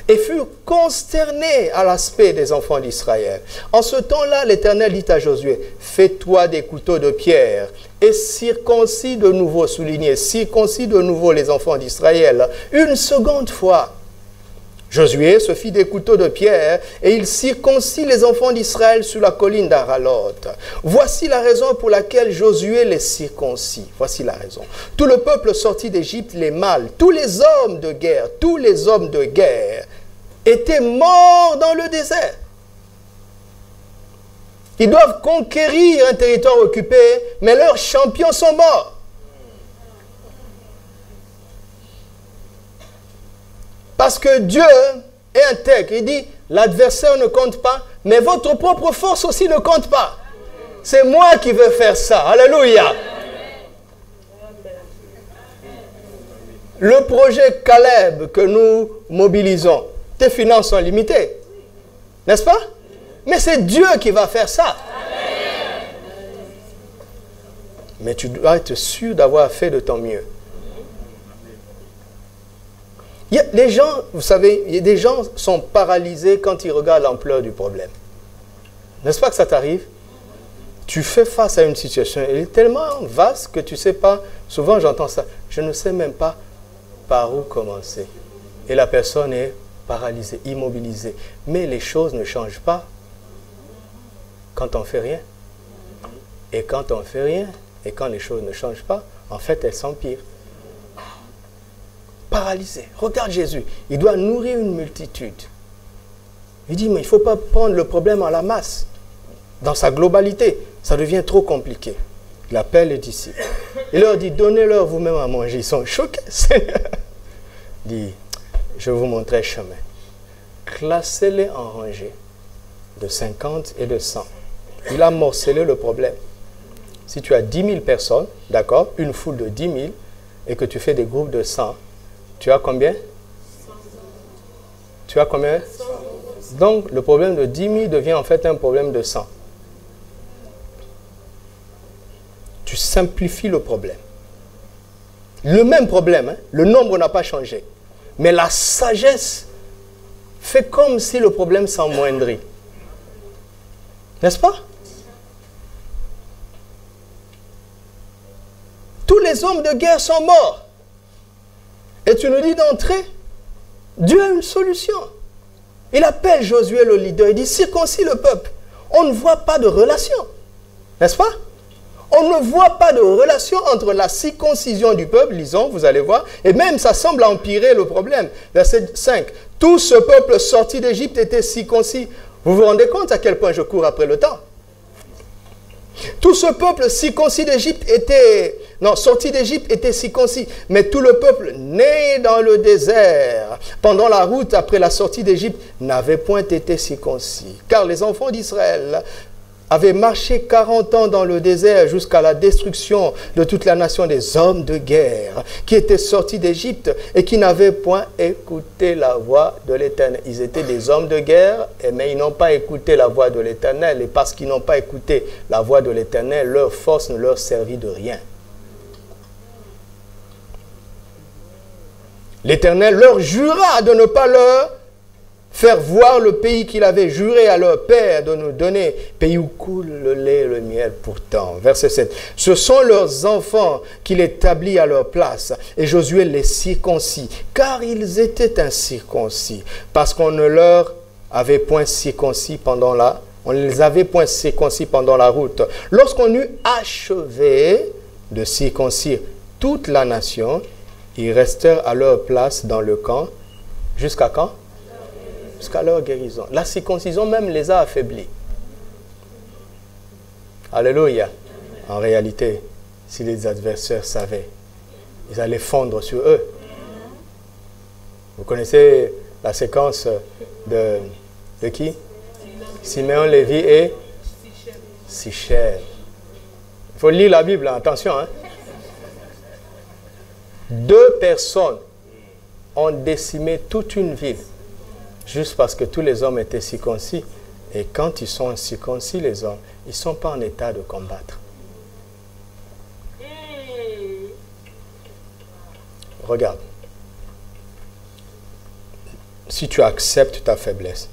et furent consternés à l'aspect des enfants d'Israël. En ce temps-là, l'Éternel dit à Josué: fais-toi des couteaux de pierre et circoncis de nouveau, souligné, circoncis de nouveau les enfants d'Israël une seconde fois. Josué se fit des couteaux de pierre et il circoncit les enfants d'Israël sur la colline d'Aralot. Voici la raison pour laquelle Josué les circoncit. Voici la raison. Tout le peuple sortit d'Égypte, les mâles, tous les hommes de guerre, étaient morts dans le désert. Ils doivent conquérir un territoire occupé, mais leurs champions sont morts. Parce que Dieu est intègre. Il dit, l'adversaire ne compte pas, mais votre propre force aussi ne compte pas. C'est moi qui veux faire ça. Alléluia. Le projet Caleb que nous mobilisons, tes finances sont limitées. N'est-ce pas? Mais c'est Dieu qui va faire ça. Mais tu dois être sûr d'avoir fait de ton mieux. Les gens, vous savez, des gens sont paralysés quand ils regardent l'ampleur du problème. N'est-ce pas que ça t'arrive? Tu fais face à une situation, elle est tellement vaste que tu ne sais pas, souvent j'entends ça, je ne sais même pas par où commencer. Et la personne est paralysée, immobilisée. Mais les choses ne changent pas quand on ne fait rien. Et quand on ne fait rien, et quand les choses ne changent pas, en fait elles s'empirent. Paralysé. Regarde Jésus, il doit nourrir une multitude. Il dit, mais il ne faut pas prendre le problème en la masse. Dans sa globalité, ça devient trop compliqué. Il appelle les disciples. Il leur dit, donnez-leur vous-même à manger. Ils sont choqués. Il dit, je vous montrerai chemin. Classez-les en rangées de 50 et de 100. Il a morcelé le problème. Si tu as 10 000 personnes, d'accord, une foule de 10 000, et que tu fais des groupes de 100, tu as combien? Tu as combien? Donc, le problème de 10 000 devient en fait un problème de 100. Tu simplifies le problème. Le même problème, hein, le nombre n'a pas changé. Mais la sagesse fait comme si le problème s'amoindrit. N'est-ce pas? Tous les hommes de guerre sont morts. Et tu nous dis d'entrer, Dieu a une solution. Il appelle Josué le leader, il dit circoncis le peuple. On ne voit pas de relation. N'est-ce pas? On ne voit pas de relation entre la circoncision du peuple, lisons, vous allez voir, et même ça semble empirer le problème. Verset 5. Tout ce peuple sorti d'Égypte était circoncis. Vous vous rendez compte à quel point je cours après le temps? Tout ce peuple circoncis d'Égypte était... Non, sorti d'Égypte était circoncis. Mais tout le peuple né dans le désert, pendant la route après la sortie d'Égypte, n'avait point été circoncis. Car les enfants d'Israël avaient marché 40 ans dans le désert jusqu'à la destruction de toute la nation des hommes de guerre qui étaient sortis d'Égypte et qui n'avaient point écouté la voix de l'Éternel. Ils étaient des hommes de guerre, mais ils n'ont pas écouté la voix de l'Éternel. Et parce qu'ils n'ont pas écouté la voix de l'Éternel, leur force ne leur servit de rien. L'Éternel leur jura de ne pas leur faire voir le pays qu'il avait juré à leur père de nous donner, pays où coule le lait et le miel pourtant. Verset 7. Ce sont leurs enfants qu'il établit à leur place, et Josué les circoncis, car ils étaient incirconcis, parce qu'on ne leur avait point circoncis pendant la... On ne les avait point circoncis pendant la route. Lorsqu'on eut achevé de circoncire toute la nation, ils restèrent à leur place dans le camp. Jusqu'à quand? Jusqu'à leur guérison. La circoncision même les a affaiblis. Alléluia. En réalité, si les adversaires savaient, ils allaient fondre sur eux. Vous connaissez la séquence de qui? Siméon, Lévi et Sichel. Il faut lire la Bible, attention. Hein? 2 personnes ont décimé toute une ville. Juste parce que tous les hommes étaient circoncis. Et quand ils sont circoncis, les hommes, ils ne sont pas en état de combattre. Regarde. Si tu acceptes ta faiblesse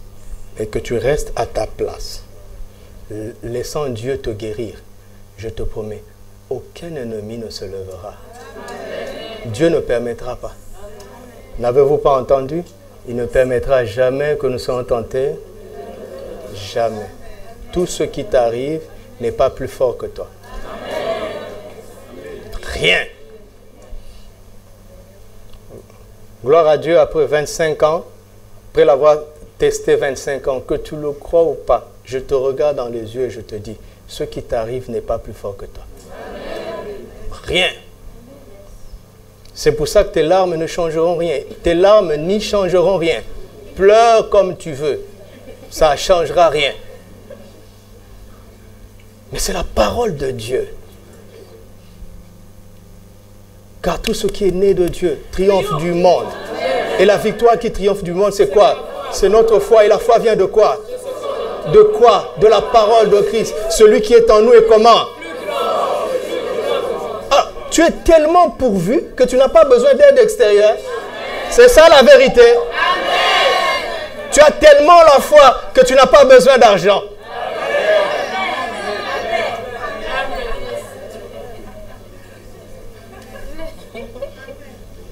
et que tu restes à ta place, laissant Dieu te guérir, je te promets, aucun ennemi ne se lèvera. Dieu ne permettra pas. N'avez-vous pas entendu? Il ne permettra jamais que nous soyons tentés. Jamais. Tout ce qui t'arrive n'est pas plus fort que toi. Rien. Gloire à Dieu, après 25 ans, après l'avoir testé 25 ans, que tu le crois ou pas, je te regarde dans les yeux et je te dis, ce qui t'arrive n'est pas plus fort que toi. Rien. C'est pour ça que tes larmes ne changeront rien. Tes larmes n'y changeront rien. Pleure comme tu veux. Ça ne changera rien. Mais c'est la parole de Dieu. Car tout ce qui est né de Dieu triomphe du monde. Et la victoire qui triomphe du monde, c'est quoi? C'est notre foi. Et la foi vient de quoi? De quoi? De la parole de Christ. Celui qui est en nous est comment? Tu es tellement pourvu que tu n'as pas besoin d'aide extérieure. C'est ça la vérité. Amen. Tu as tellement la foi que tu n'as pas besoin d'argent.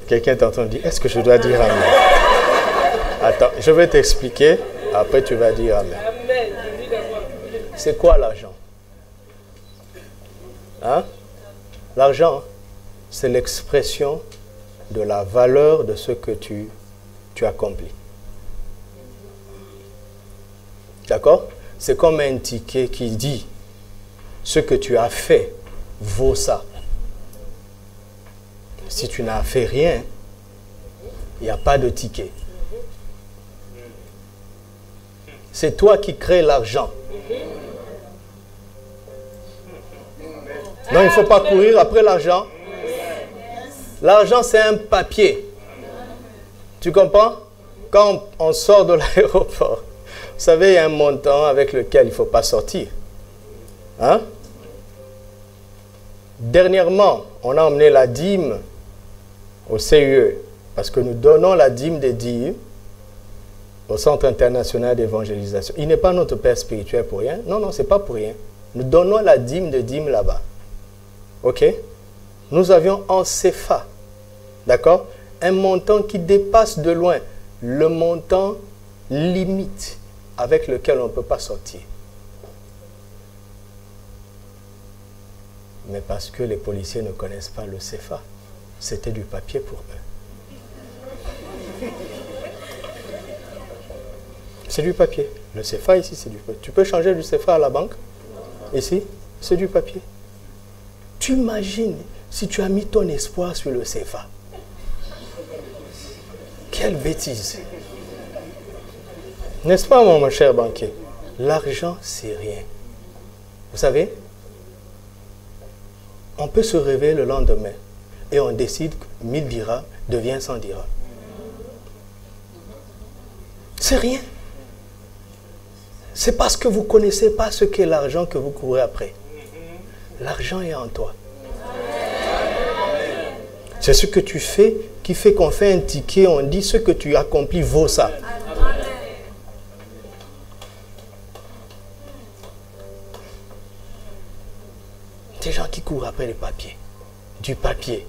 Quelqu'un t'entend dire, est-ce que je dois dire Amen? Attends, je vais t'expliquer. Après, tu vas dire Amen. C'est quoi l'argent? Hein? L'argent, c'est l'expression de la valeur de ce que tu accomplis. D'accord? C'est comme un ticket qui dit ce que tu as fait vaut ça. Si tu n'as fait rien, il n'y a pas de ticket. C'est toi qui crées l'argent. Non, il ne faut pas courir après l'argent. L'argent, c'est un papier. Tu comprends? Quand on sort de l'aéroport, vous savez, il y a un montant avec lequel il ne faut pas sortir. Hein? Dernièrement, on a emmené la dîme au CUE, parce que nous donnons la dîme des dîmes au Centre international d'évangélisation. Il n'est pas notre père spirituel pour rien. Non, non, ce n'est pas pour rien. Nous donnons la dîme des dîmes là-bas. OK? Nous avions en CFA, d'accord? Un montant qui dépasse de loin le montant limite avec lequel on ne peut pas sortir. Mais parce que les policiers ne connaissent pas le CFA, c'était du papier pour eux. C'est du papier. Le CFA ici, c'est du papier. Tu peux changer du CFA à la banque? Ici, c'est du papier. Tu imagines si tu as mis ton espoir sur le CFA. Quelle bêtise. N'est-ce pas, mon cher banquier? L'argent, c'est rien. Vous savez, on peut se réveiller le lendemain et on décide que 1000 dirhams devient 100 dirhams. C'est rien. C'est parce que vous ne connaissez pas ce qu'est l'argent que vous courez après. L'argent est en toi. C'est ce que tu fais qui fait qu'on fait un ticket, on dit ce que tu accomplis vaut ça. Des gens qui courent après les papiers. Du papier.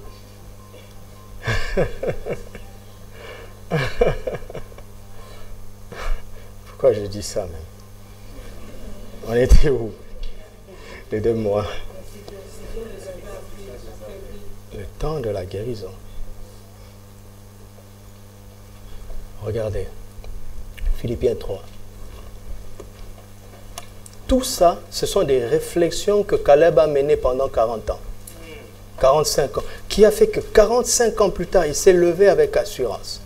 Pourquoi je dis ça même? On était où? Les 2 mois. Le temps de la guérison. Regardez. Philippiens 3. Tout ça, ce sont des réflexions que Caleb a menées pendant 40 ans. 45 ans. Qui a fait que 45 ans plus tard, il s'est levé avec assurance.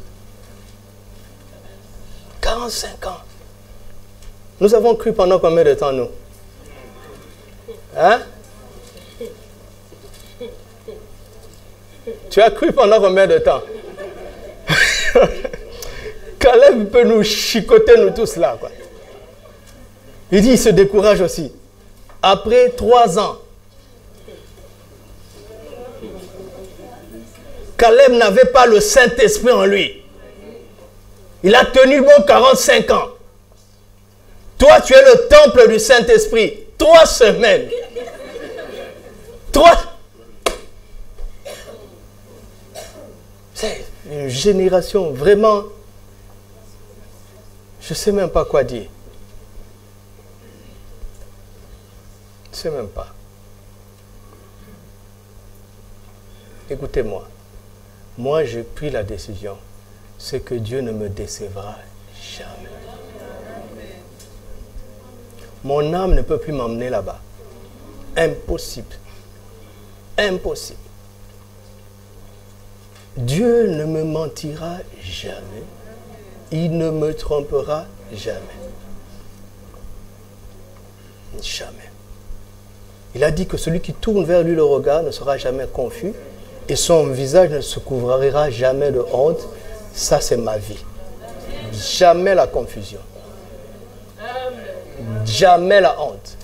45 ans. Nous avons cru pendant combien de temps, nous? Hein? Tu as cru pendant combien de temps? Caleb peut nous chicoter, nous tous là, quoi. Il dit, il se décourage aussi. Après 3 ans, Caleb n'avait pas le Saint-Esprit en lui. Il a tenu bon 45 ans. Toi, tu es le temple du Saint-Esprit. 3 semaines. 3. C'est une génération vraiment... Je ne sais même pas quoi dire. Je ne sais même pas. Écoutez-moi. Moi, j'ai pris la décision. C'est que Dieu ne me décevra jamais. Mon âme ne peut plus m'emmener là-bas. Impossible. Impossible. Dieu ne me mentira jamais. Il ne me trompera jamais. Jamais. Il a dit que celui qui tourne vers lui le regard ne sera jamais confus et son visage ne se couvrira jamais de honte. Ça, c'est ma vie. Jamais la confusion. Jamais la honte.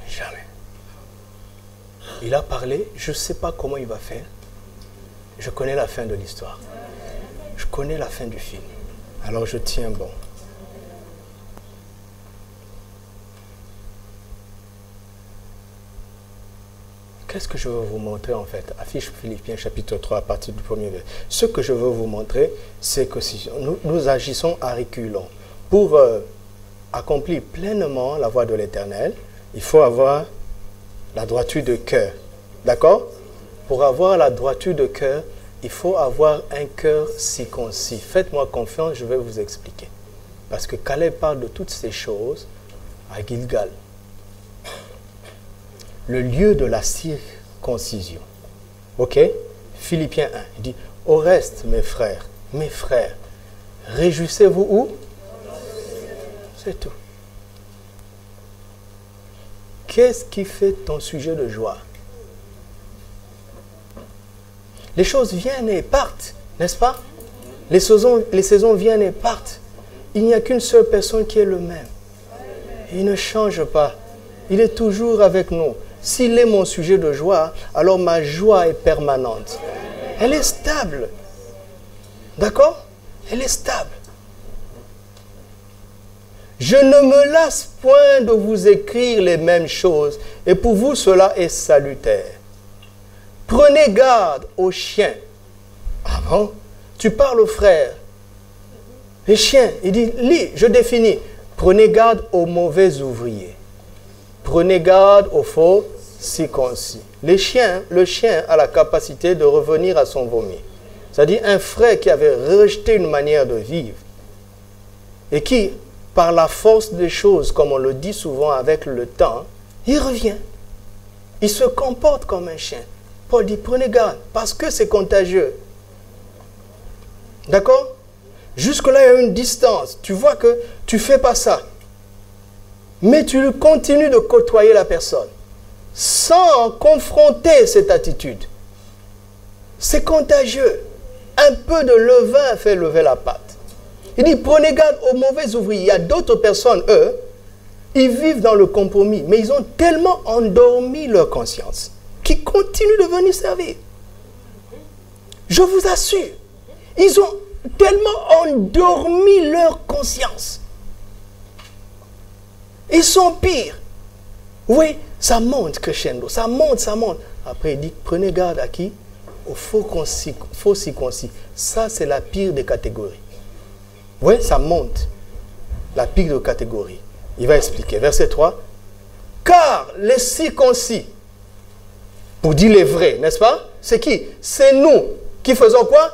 Jamais. Il a parlé, je ne sais pas comment il va faire. Je connais la fin de l'histoire. Je connais la fin du film. Alors je tiens bon. Qu'est-ce que je veux vous montrer en fait? Affiche Philippiens chapitre 3 à partir du premier verset. Ce que je veux vous montrer, c'est que si nous agissons à reculons. Pour accomplir pleinement la voie de l'Éternel, il faut avoir la droiture de cœur. D'accord? Pour avoir la droiture de cœur, il faut avoir un cœur circoncis. Faites-moi confiance, je vais vous expliquer. Parce que Caleb parle de toutes ces choses à Gilgal. le lieu de la circoncision. Ok? Philippiens 1, il dit, au reste, mes frères, réjouissez-vous où? C'est tout. Qu'est-ce qui fait ton sujet de joie? Les choses viennent et partent, n'est-ce pas? Les saisons viennent et partent. Il n'y a qu'une seule personne qui est le même. Il ne change pas. Il est toujours avec nous. S'il est mon sujet de joie, alors ma joie est permanente. Elle est stable. D'accord? Elle est stable. Je ne me lasse point de vous écrire les mêmes choses, et pour vous cela est salutaire. Prenez garde aux chiens. Ah bon? Tu parles aux frères. Les chiens, il dit, lis, je définis. Prenez garde aux mauvais ouvriers. Prenez garde aux faux circoncis. Le chien a la capacité de revenir à son vomi. C'est-à-dire un frère qui avait rejeté une manière de vivre et qui, par la force des choses, comme on le dit souvent avec le temps, il revient. Il se comporte comme un chien. Paul dit, prenez garde, parce que c'est contagieux. D'accord? Jusque-là, il y a une distance. Tu vois que tu ne fais pas ça. Mais tu continues de côtoyer la personne sans confronter cette attitude. C'est contagieux. Un peu de levain fait lever la pâte. Il dit, prenez garde aux mauvais ouvriers. Il y a d'autres personnes, eux, ils vivent dans le compromis, mais ils ont tellement endormi leur conscience qu'ils continuent de venir servir. Je vous assure, ils ont tellement endormi leur conscience. Ils sont pires. Oui, ça monte crescendo, ça monte, ça monte. Après, il dit, prenez garde à qui? Aux faux circoncis. Ça, c'est la pire des catégories. Oui, ça monte. La pire des catégories. Il va expliquer. Verset 3. Car les circoncis, pour dire les vrais, n'est-ce pas? C'est qui? C'est nous qui faisons quoi?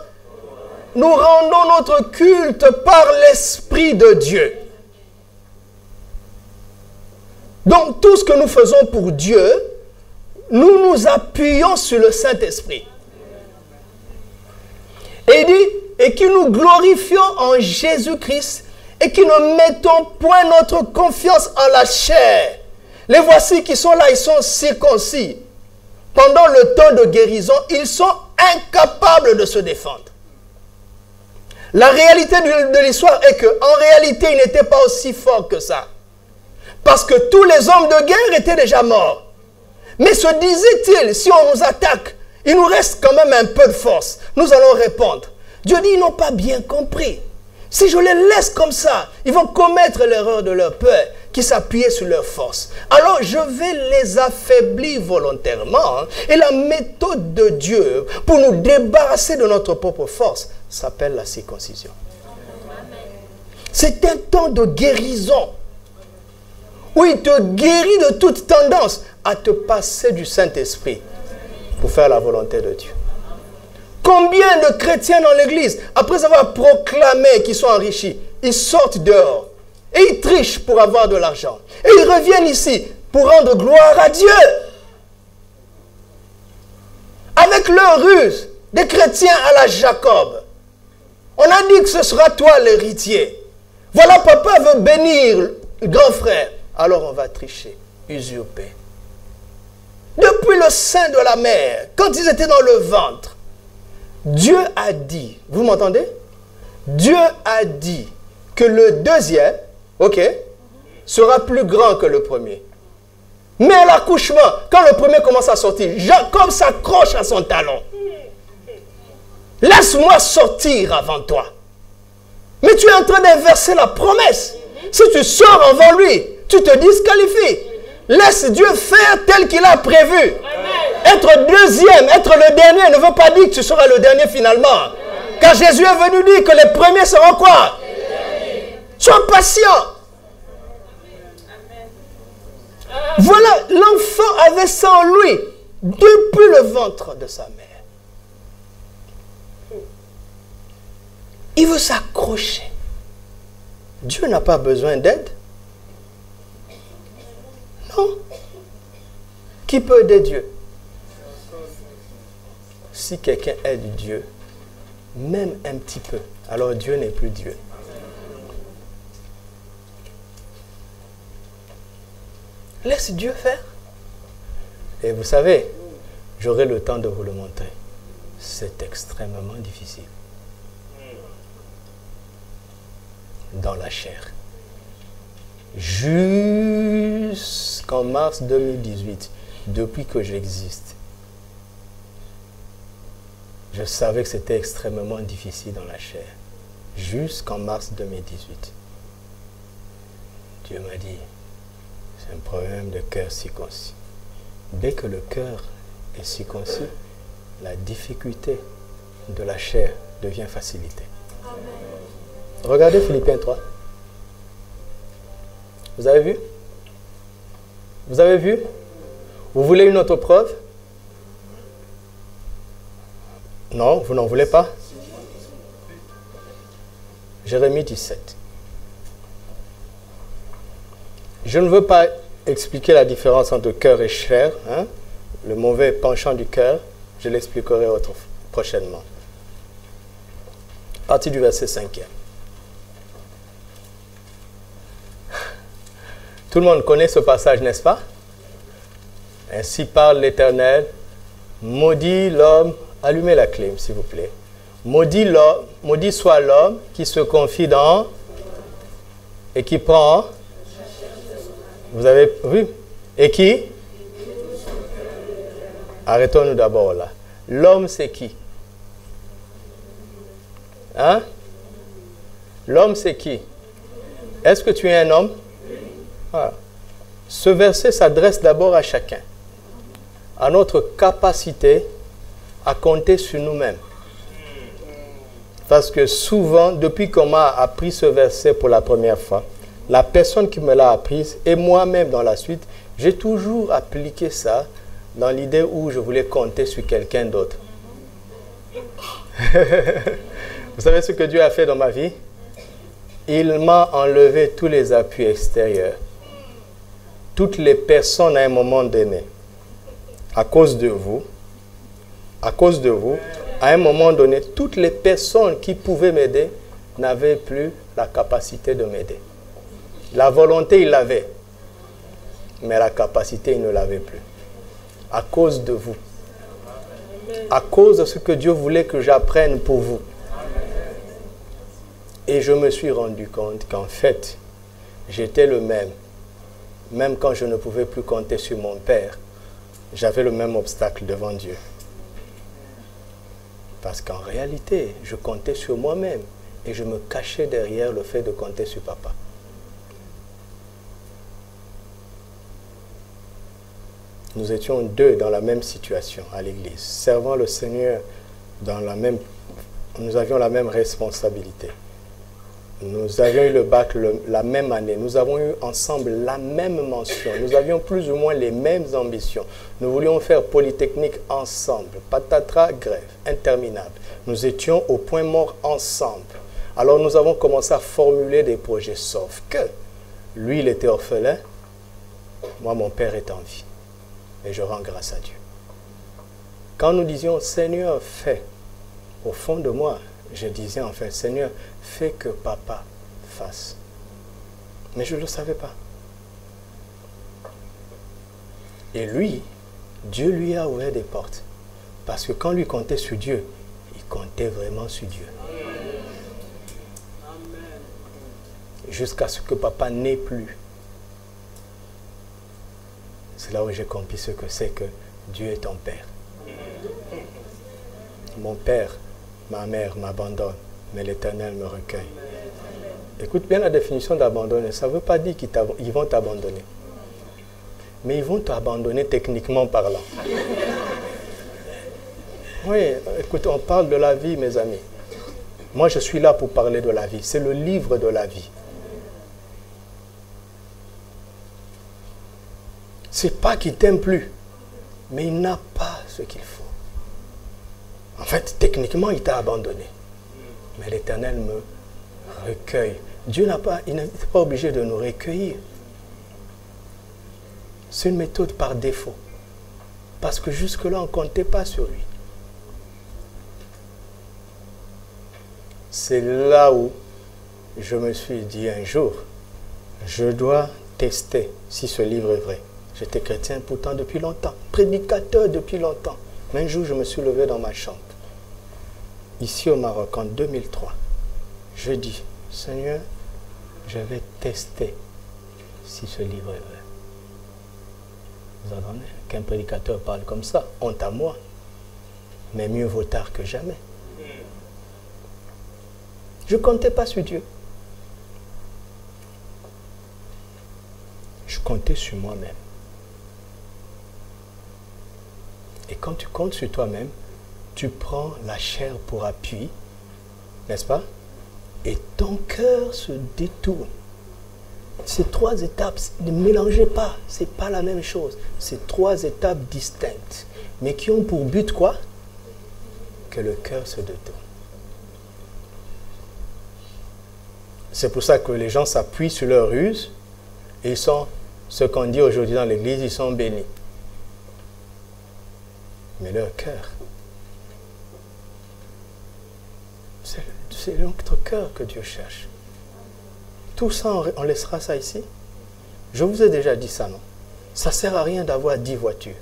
Nous rendons notre culte par l'Esprit de Dieu. Donc, tout ce que nous faisons pour Dieu, nous nous appuyons sur le Saint-Esprit. Et il dit, et que nous glorifions en Jésus-Christ, et que ne mettons point notre confiance en la chair. Les voici qui sont là, ils sont circoncis. Pendant le temps de guérison, ils sont incapables de se défendre. La réalité de l'histoire est qu'en réalité, ils n'étaient pas aussi forts que ça. Parce que tous les hommes de guerre étaient déjà morts. Mais se disait-il, si on nous attaque, il nous reste quand même un peu de force. Nous allons répondre. Dieu dit, ils n'ont pas bien compris. Si je les laisse comme ça, ils vont commettre l'erreur de leur peur qui s'appuyait sur leur force. Alors je vais les affaiblir volontairement. Et la méthode de Dieu pour nous débarrasser de notre propre force s'appelle la circoncision. C'est un temps de guérison où il te guérit de toute tendance à te passer du Saint-Esprit pour faire la volonté de Dieu. Combien de chrétiens dans l'église, après avoir proclamé qu'ils sont enrichis, ils sortent dehors et ils trichent pour avoir de l'argent. Et ils reviennent ici pour rendre gloire à Dieu. Avec leur ruse, des chrétiens à la Jacob. On a dit que ce sera toi l'héritier. Voilà, papa veut bénir le grand frère. Alors on va tricher, usurper. Depuis le sein de la mère, quand ils étaient dans le ventre, Dieu a dit, vous m'entendez? Dieu a dit que le deuxième, ok, sera plus grand que le premier. Mais à l'accouchement, quand le premier commence à sortir, Jacob s'accroche à son talon. Laisse-moi sortir avant toi. Mais tu es en train d'inverser la promesse. Si tu sors avant lui, tu te disqualifies. Laisse Dieu faire tel qu'il a prévu. Amen. Être deuxième, être le dernier ne veut pas dire que tu seras le dernier finalement. Amen. Car Jésus est venu dire que les premiers seront quoi? Sois patient. Amen. Voilà, l'enfant avait ça en lui depuis le ventre de sa mère. Il veut s'accrocher. Dieu n'a pas besoin d'aide. Non. Qui peut aider Dieu? Si quelqu'un aide Dieu, même un petit peu, alors Dieu n'est plus Dieu. Laisse Dieu faire. Et vous savez, j'aurai le temps de vous le montrer. C'est extrêmement difficile. Dans la chair. Jusqu'en mars 2018, depuis que j'existe, je savais que c'était extrêmement difficile dans la chair. Jusqu'en mars 2018. Dieu m'a dit, c'est un problème de cœur circoncis. Dès que le cœur est circoncis, la difficulté de la chair devient facilité. Amen. Regardez Philippiens 3. Vous avez vu? Vous avez vu? Vous voulez une autre preuve? Non, vous n'en voulez pas? Jérémie 17. Je ne veux pas expliquer la différence entre cœur et chair, hein? Le mauvais penchant du cœur, je l'expliquerai prochainement. À partir du verset 5e. Tout le monde connaît ce passage, n'est-ce pas? Ainsi parle l'Éternel, maudit l'homme, allumez la clim s'il vous plaît. Maudit soit l'homme qui se confie dans et qui prend. Vous avez vu? Et qui? Arrêtons-nous d'abord là. L'homme c'est qui? Hein? L'homme c'est qui? Est-ce que tu es un homme? Voilà. Ce verset s'adresse d'abord à chacun, à notre capacité à compter sur nous-mêmes. Parce que souvent, depuis qu'on m'a appris ce verset pour la première fois, la personne qui me l'a apprise et moi-même dans la suite, j'ai toujours appliqué ça dans l'idée où je voulais compter sur quelqu'un d'autre. Vous savez ce que Dieu a fait dans ma vie? Il m'a enlevé tous les appuis extérieurs. Toutes les personnes à un moment donné, à cause de vous, à un moment donné, toutes les personnes qui pouvaient m'aider n'avaient plus la capacité de m'aider. La volonté, il l'avait, mais la capacité, il ne l'avait plus. À cause de vous. À cause de ce que Dieu voulait que j'apprenne pour vous. Et je me suis rendu compte qu'en fait, j'étais le même. Même quand je ne pouvais plus compter sur mon Père, j'avais le même obstacle devant Dieu. Parce qu'en réalité, je comptais sur moi-même et je me cachais derrière le fait de compter sur Papa. Nous étions deux dans la même situation à l'église, servant le Seigneur dans la même... Nous avions la même responsabilité. Nous avions eu le bac la même année. Nous avons eu ensemble la même mention. Nous avions plus ou moins les mêmes ambitions. Nous voulions faire Polytechnique ensemble. Patatras, grève, interminable. Nous étions au point mort ensemble. Alors nous avons commencé à formuler des projets. Sauf que lui, il était orphelin. Moi, mon père est en vie. Et je rends grâce à Dieu. Quand nous disions, Seigneur, fais, au fond de moi, je disais en fait, Seigneur, fais que Papa fasse. Mais je ne le savais pas. Et lui, Dieu lui a ouvert des portes. Parce que quand lui comptait sur Dieu, il comptait vraiment sur Dieu. Jusqu'à ce que Papa n'ait plus. C'est là où j'ai compris ce que c'est que Dieu est ton Père. Mon Père, ma mère m'abandonne, mais l'Éternel me recueille. Écoute bien la définition d'abandonner. Ça ne veut pas dire qu'ils vont t'abandonner. Mais ils vont t'abandonner techniquement parlant. Oui, écoute, on parle de la vie, mes amis. Moi, je suis là pour parler de la vie. C'est le livre de la vie. C'est pas qu'il t'aime plus, mais il n'a pas ce qu'il faut. En fait, techniquement, il t'a abandonné. Mais l'Éternel me recueille. Dieu il n'est pas obligé de nous recueillir. C'est une méthode par défaut. Parce que jusque-là, on ne comptait pas sur lui. C'est là où je me suis dit un jour, je dois tester si ce livre est vrai. J'étais chrétien pourtant depuis longtemps, prédicateur depuis longtemps. Mais un jour, je me suis levé dans ma chambre, ici au Maroc, en 2003. Je dis, Seigneur, je vais tester si ce livre est vrai. Vous entendez? Qu'un prédicateur parle comme ça, honte à moi. Mais mieux vaut tard que jamais. Je ne comptais pas sur Dieu. Je comptais sur moi-même. Et quand tu comptes sur toi-même, tu prends la chair pour appui, n'est-ce pas? Et ton cœur se détourne. Ces trois étapes, ne mélangez pas, ce n'est pas la même chose. C'est trois étapes distinctes, mais qui ont pour but quoi? Que le cœur se détourne. C'est pour ça que les gens s'appuient sur leur ruse et ils sont, ce qu'on dit aujourd'hui dans l'église, ils sont bénis. Mais leur cœur, c'est notre cœur que Dieu cherche. Tout ça, on laissera ça ici. Je vous ai déjà dit ça, non? Ça ne sert à rien d'avoir 10 voitures.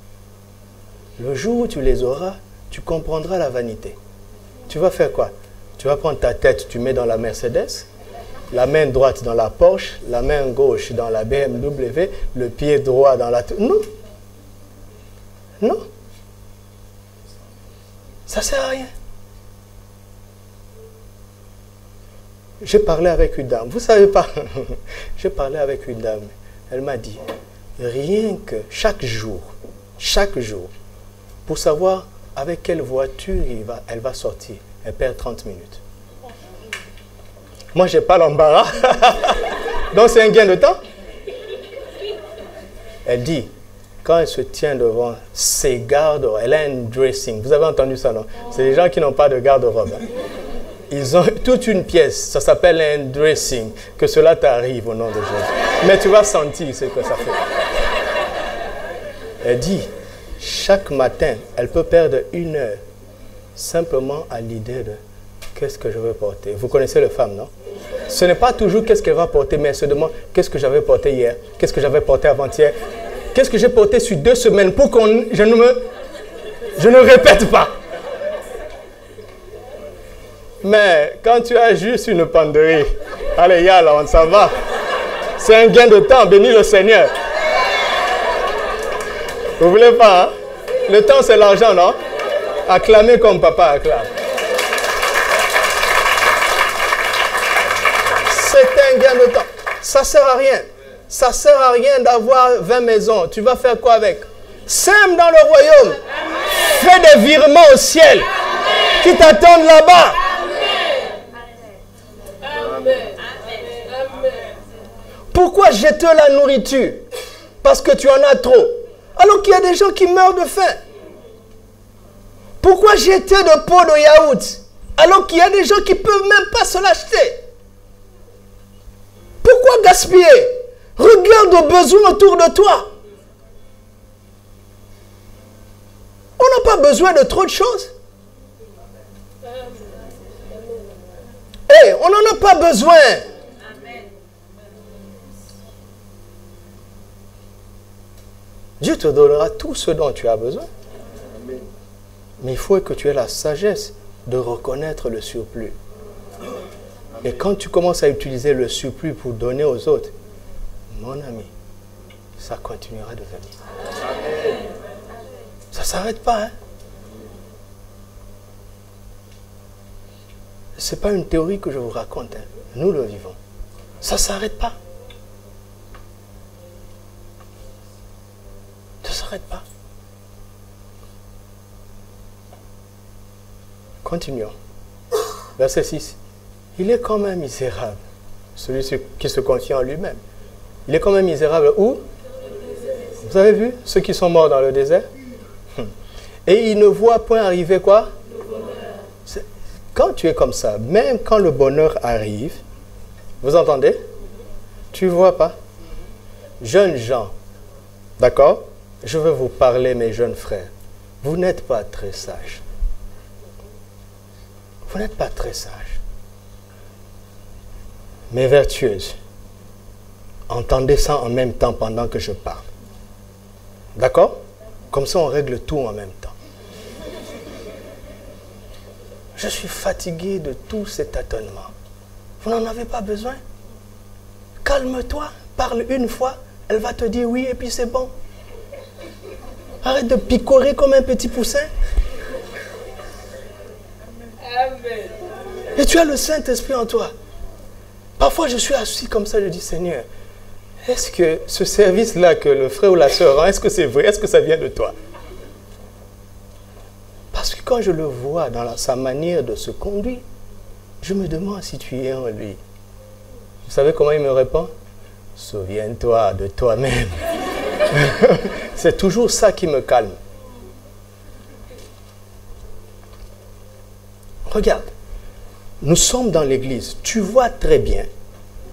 Le jour où tu les auras, tu comprendras la vanité. Tu vas faire quoi? Tu vas prendre ta tête, tu mets dans la Mercedes, la main droite dans la Porsche, la main gauche dans la BMW, le pied droit dans la... Non. Non. Ça ne sert à rien. J'ai parlé avec une dame. Vous ne savez pas. J'ai parlé avec une dame. Elle m'a dit, rien que chaque jour, pour savoir avec quelle voiture elle va sortir, elle perd 30 minutes. Moi, je n'ai pas l'embarras. Donc, c'est un gain de temps. Elle dit, quand elle se tient devant ses garde-robes, elle a un dressing. Vous avez entendu ça, non? C'est les gens qui n'ont pas de garde-robe. Hein. Ils ont toute une pièce. Ça s'appelle un dressing. Que cela t'arrive au nom de Jésus. Mais tu vas sentir ce que ça fait. Elle dit, chaque matin, elle peut perdre 1 heure simplement à l'idée de qu'est-ce que je veux porter. Vous connaissez les femmes, non? Ce n'est pas toujours qu'est-ce qu'elle va porter, mais elle se demande qu'est-ce que j'avais porté hier, qu'est-ce que j'avais porté avant-hier, qu'est-ce que j'ai porté sur 2 semaines pour que je ne répète pas. Mais quand tu as juste une penderie, allez, là, on s'en va. C'est un gain de temps, bénis le Seigneur. Vous voulez pas, hein? Le temps, c'est l'argent, non? Acclamez comme papa acclame. C'est un gain de temps. Ça ne sert à rien. Ça ne sert à rien d'avoir 20 maisons. Tu vas faire quoi avec? Sème dans le royaume. Fais des virements au ciel. Qui t'attendent là-bas. Pourquoi jeter la nourriture? Parce que tu en as trop. Alors qu'il y a des gens qui meurent de faim. Pourquoi jeter de pots de yaourt? Alors qu'il y a des gens qui ne peuvent même pas se l'acheter. Pourquoi gaspiller? Regarde aux besoins autour de toi. On n'a pas besoin de trop de choses. Hey, on n'en a pas besoin. Dieu te donnera tout ce dont tu as besoin. Mais il faut que tu aies la sagesse de reconnaître le surplus. Et quand tu commences à utiliser le surplus pour donner aux autres, mon ami, ça continuera de venir. Ça ne s'arrête pas. Hein? Ce n'est pas une théorie que je vous raconte. Hein? Nous le vivons. Ça ne s'arrête pas. Ça ne s'arrête pas. Continuons. Verset 6. Il est quand même misérable, celui qui se confie en lui-même. Il est quand même misérable où? Vous avez vu ceux qui sont morts dans le désert? Et il ne voit point arriver quoi? Quand tu es comme ça, même quand le bonheur arrive, vous entendez? Tu ne vois pas? Jeunes gens, d'accord? Je veux vous parler, mes jeunes frères. vous n'êtes pas très sage. Vous n'êtes pas très sage. Mais vertueuse. Entendez ça en même temps pendant que je parle. D'accord? Comme ça, on règle tout en même temps. Je suis fatigué de tout cet tâtonnement. Vous n'en avez pas besoin? Calme-toi, parle une fois, elle va te dire oui et puis c'est bon. Arrête de picorer comme un petit poussin. Amen. Et tu as le Saint-Esprit en toi. Parfois, je suis assis comme ça, je dis, Seigneur, est-ce que ce service-là que le frère ou la sœur rend, est-ce que c'est vrai? Est-ce que ça vient de toi? Parce que quand je le vois dans sa manière de se conduire, je me demande si tu es en lui. Vous savez comment il me répond? Souviens-toi de toi-même. C'est toujours ça qui me calme. Regarde, nous sommes dans l'église. Tu vois très bien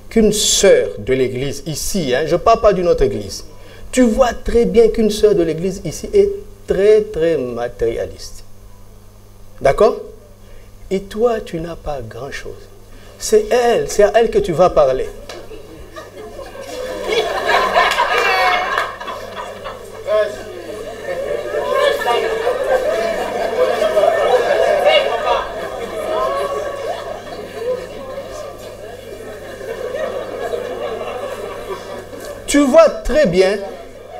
qu'une sœur de l'église ici, je ne parle pas d'une autre église, tu vois très bien qu'une sœur de l'église ici est très très matérialiste. D'accord? Et toi, tu n'as pas grand-chose. C'est à elle que tu vas parler. Tu vois très bien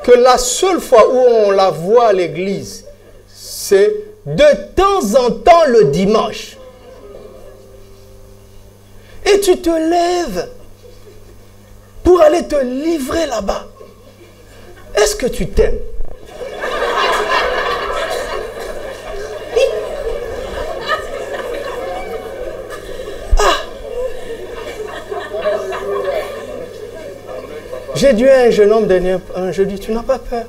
que la seule fois où on la voit à l'église, c'est de temps en temps le dimanche. Et tu te lèves pour aller te livrer là-bas. Est-ce que tu t'aimes? J'ai dit à un jeune homme dernier, je dis, tu n'as pas peur.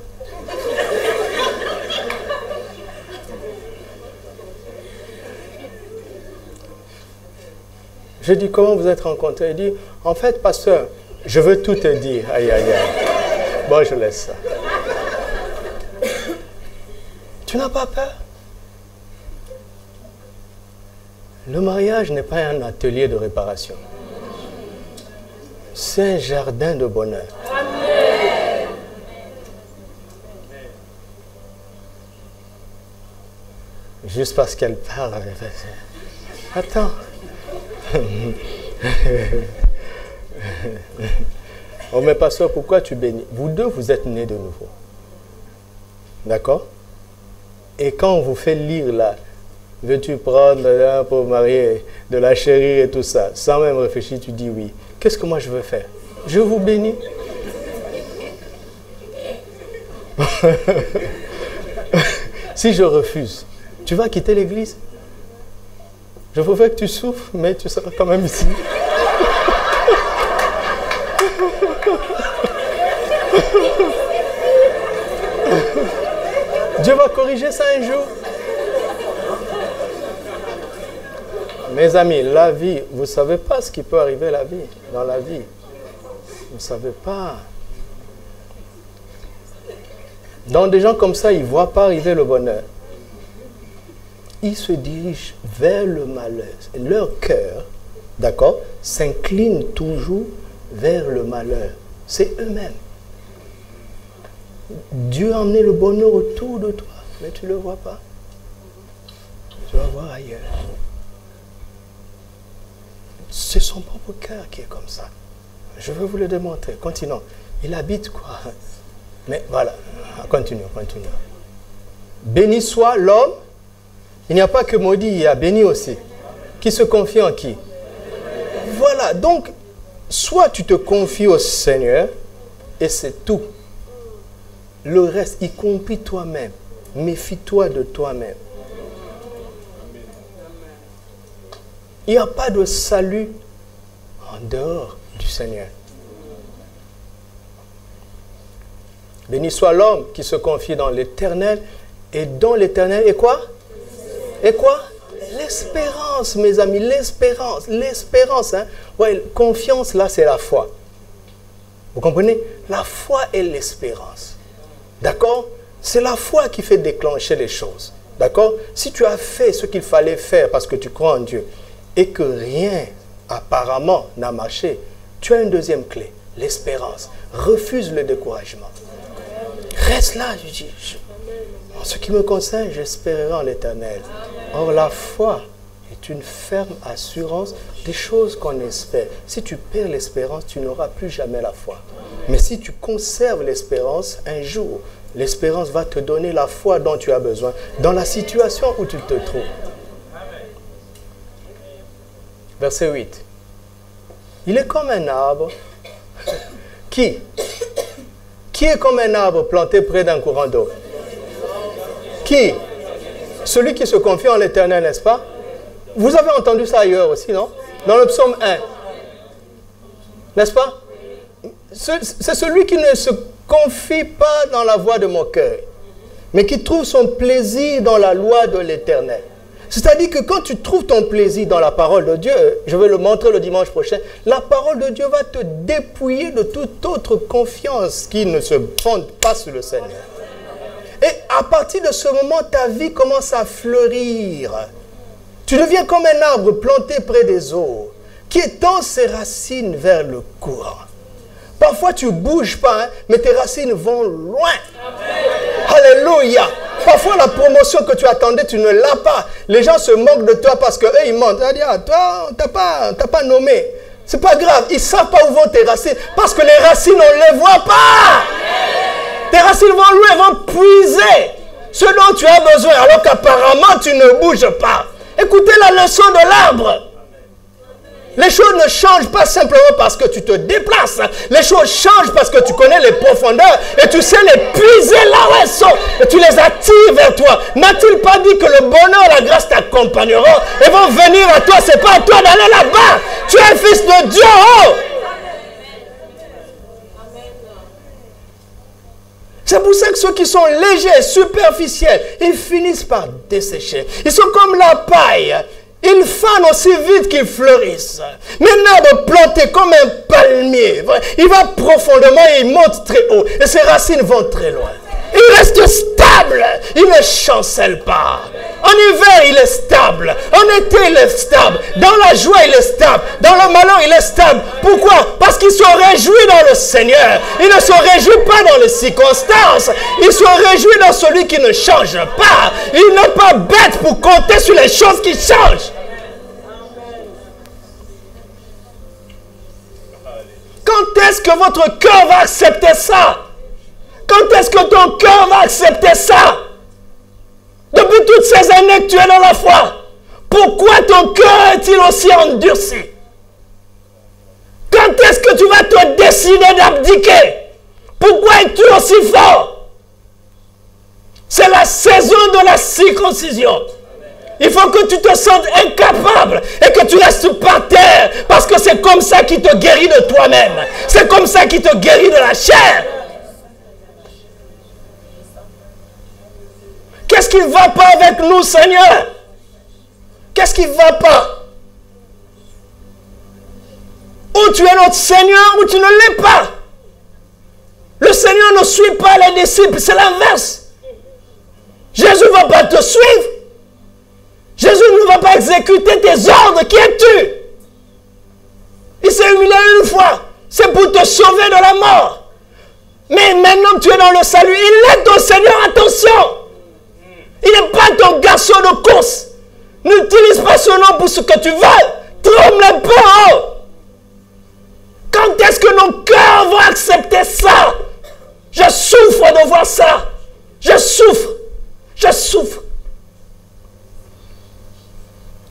Je dis, comment vous êtes rencontrés? Il dit, en fait, pasteur, je veux tout te dire. Aïe, aïe, aïe. Bon, je laisse ça. Tu n'as pas peur? Le mariage n'est pas un atelier de réparation. C'est un jardin de bonheur. Amen. Juste parce qu'elle parle. Attends. Oh mais pasteur, pourquoi tu bénis? Vous deux, vous êtes nés de nouveau. D'accord? Et quand on vous fait lire là, veux-tu prendre pour marier de la chérie et tout ça, sans même réfléchir, tu dis oui. Qu'est-ce que moi je veux faire? Je vous bénis. Si je refuse, tu vas quitter l'église? Je veux que tu souffres, mais tu seras quand même ici. Dieu va corriger ça un jour. Mes amis, la vie, vous ne savez pas ce qui peut arriver dans la vie. Vous ne savez pas. Donc des gens comme ça, ils ne voient pas arriver le bonheur. Ils se dirigent vers le malheur. Leur cœur, d'accord, s'incline toujours vers le malheur. C'est eux-mêmes. Dieu a emmené le bonheur autour de toi, mais tu ne le vois pas. Tu vas voir ailleurs. C'est son propre cœur qui est comme ça. Je veux vous le démontrer. Continuons. Il habite quoi? Mais voilà, continuons. Béni soit l'homme. Il n'y a pas que maudit, il y a béni aussi. Qui se confie en qui? Voilà, donc, soit tu te confies au Seigneur, et c'est tout. Le reste, y compris toi-même, méfie-toi de toi-même. Il n'y a pas de salut en dehors du Seigneur. Béni soit l'homme qui se confie dans l'Éternel, et dont l'Éternel est quoi? Et quoi? L'espérance, mes amis, l'espérance. L'espérance, hein? Ouais, confiance, là, c'est la foi. Vous comprenez? La foi et l'espérance. D'accord? C'est la foi qui fait déclencher les choses. D'accord? Si tu as fait ce qu'il fallait faire parce que tu crois en Dieu et que rien apparemment n'a marché, tu as une deuxième clé, l'espérance. Refuse le découragement. Reste là, je dis. En ce qui me concerne, j'espérerai en l'Éternel. Or, la foi est une ferme assurance des choses qu'on espère. Si tu perds l'espérance, tu n'auras plus jamais la foi. Mais si tu conserves l'espérance, un jour, l'espérance va te donner la foi dont tu as besoin dans la situation où tu te trouves. Verset 8. Il est comme un arbre. Qui est comme un arbre planté près d'un courant d'eau? Qui? Celui qui se confie en l'Éternel, n'est-ce pas? Vous avez entendu ça ailleurs aussi, non? Dans le psaume 1. N'est-ce pas? C'est celui qui ne se confie pas dans la voix de mon cœur, mais qui trouve son plaisir dans la loi de l'Éternel. C'est-à-dire que quand tu trouves ton plaisir dans la parole de Dieu, je vais le montrer le dimanche prochain, la parole de Dieu va te dépouiller de toute autre confiance qui ne se fonde pas sur le Seigneur. Et à partir de ce moment, ta vie commence à fleurir. Tu deviens comme un arbre planté près des eaux, qui étend ses racines vers le courant. Parfois, tu ne bouges pas, hein, mais tes racines vont loin. Amen. Alléluia. Parfois, la promotion que tu attendais, tu ne l'as pas. Les gens se moquent de toi parce qu'eux, ils mentent. Ah, toi, tu n'as pas nommé. Ce n'est pas grave. Ils ne savent pas où vont tes racines. Parce que les racines, on ne les voit pas. Amen. Tes racines vont loin, vont puiser ce dont tu as besoin, alors qu'apparemment, tu ne bouges pas. Écoutez la leçon de l'arbre. Les choses ne changent pas simplement parce que tu te déplaces. Les choses changent parce que tu connais les profondeurs et tu sais les puiser là où elles sont. Et tu les attires vers toi. N'a-t-il pas dit que le bonheur et la grâce t'accompagneront et vont venir à toi? Ce n'est pas à toi d'aller là-bas. Tu es un fils de Dieu. Oh! C'est pour ça que ceux qui sont légers, superficiels, ils finissent par dessécher. Ils sont comme la paille. Ils fanent aussi vite qu'ils fleurissent. Mais un arbre planté comme un palmier, il va profondément et il monte très haut. Et ses racines vont très loin. Il reste stable. Il ne chancelle pas. En hiver, il est stable. En été, il est stable. Dans la joie, il est stable. Dans le malheur, il est stable. Pourquoi? Parce qu'il se réjouit dans le Seigneur. Il ne se réjouit pas dans les circonstances. Il se réjouit dans celui qui ne change pas. Il n'est pas bête pour compter sur les choses qui changent. Quand est-ce que votre cœur va accepter ça? Quand est-ce que ton cœur va accepter ça? Depuis toutes ces années que tu es dans la foi, pourquoi ton cœur est-il aussi endurci? Quand est-ce que tu vas te décider d'abdiquer? Pourquoi es-tu aussi fort? C'est la saison de la circoncision. Il faut que tu te sentes incapable et que tu restes par terre parce que c'est comme ça qu'il te guérit de toi-même. C'est comme ça qu'il te guérit de la chair. Qu'est-ce qui ne va pas avec nous, Seigneur? Qu'est-ce qui ne va pas? Ou tu es notre Seigneur ou tu ne l'es pas. Le Seigneur ne suit pas les disciples, c'est l'inverse. Jésus ne va pas te suivre. Jésus ne va pas exécuter tes ordres. Qui es-tu? Il s'est humilié une fois. C'est pour te sauver de la mort. Mais maintenant que tu es dans le salut, il est ton Seigneur, attention. Il n'est pas ton garçon de course. N'utilise pas ce nom pour ce que tu veux. Tremble un peu. Oh. Quand est-ce que nos cœurs vont accepter ça? Je souffre de voir ça. Je souffre. Je souffre.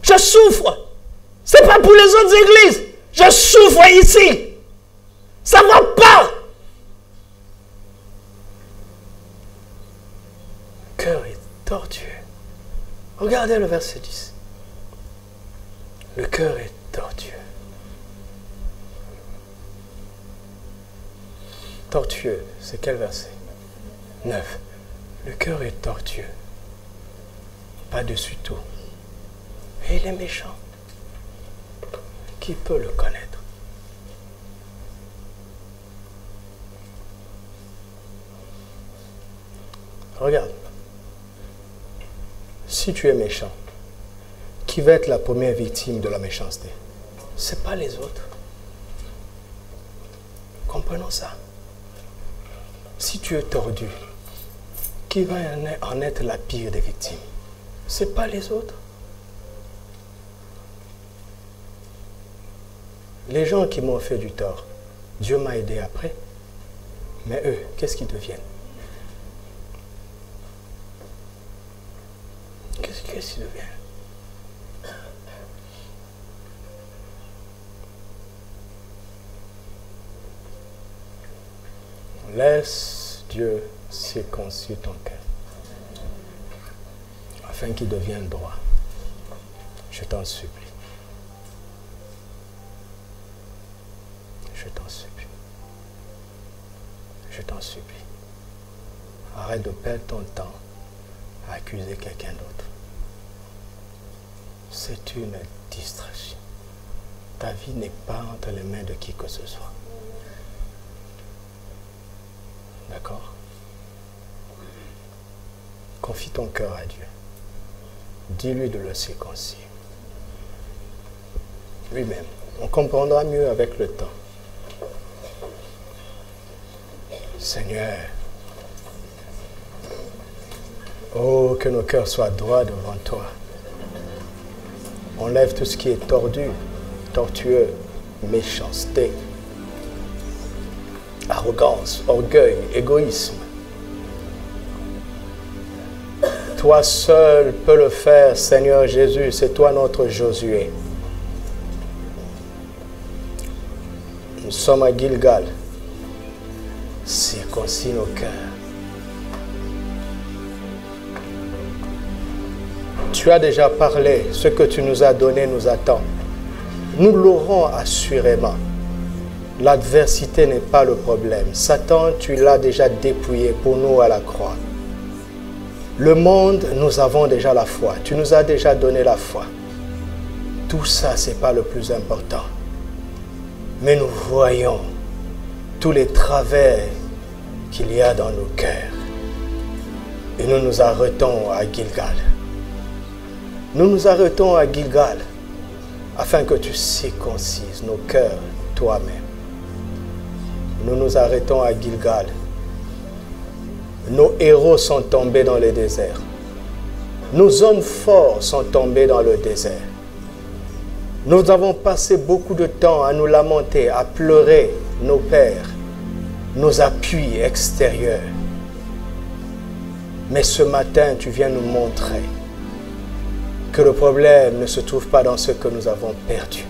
Je souffre. Ce n'est pas pour les autres églises. Je souffre ici. Ça ne va pas. Le cœur est tortueux. Regardez le verset 10. Le cœur est tortueux. Tortueux, c'est quel verset? 9. Le cœur est tortueux. Pas-dessus tout. Et il est méchant. Qui peut le connaître? Regarde. Si tu es méchant, qui va être la première victime de la méchanceté? Ce n'est pas les autres. Comprenons ça. Si tu es tordu, qui va en être la pire des victimes? Ce n'est pas les autres. Les gens qui m'ont fait du tort, Dieu m'a aidé après. Mais eux, qu'est-ce qu'ils deviennent? Qu'est-ce qu'ils deviennent? Laisse Dieu circoncire ton cœur afin qu'il devienne droit. Je t'en supplie. Je t'en supplie. Je t'en supplie. Arrête de perdre ton temps à accuser quelqu'un d'autre. C'est une distraction. Ta vie n'est pas entre les mains de qui que ce soit. D'accord? Confie ton cœur à Dieu. Dis-lui de le circoncire. Lui-même. On comprendra mieux avec le temps. Seigneur, oh, que nos cœurs soient droits devant toi. Enlève tout ce qui est tordu, tortueux, méchanceté, arrogance, orgueil, égoïsme. Toi seul peux le faire, Seigneur Jésus, c'est toi notre Josué. Nous sommes à Gilgal. Circoncis nos cœurs. Tu as déjà parlé, ce que tu nous as donné nous attend. Nous l'aurons assurément. L'adversité n'est pas le problème. Satan, tu l'as déjà dépouillé pour nous à la croix. Le monde, nous avons déjà la foi. Tu nous as déjà donné la foi. Tout ça, ce n'est pas le plus important. Mais nous voyons tous les travers qu'il y a dans nos cœurs. Et nous nous arrêtons à Gilgal. Nous nous arrêtons à Gilgal afin que tu circoncises nos cœurs toi-même. Nous nous arrêtons à Gilgal. Nos héros sont tombés dans le désert. Nos hommes forts sont tombés dans le désert. Nous avons passé beaucoup de temps à nous lamenter, à pleurer nos pères, nos appuis extérieurs. Mais ce matin, tu viens nous montrer que le problème ne se trouve pas dans ce que nous avons perdu.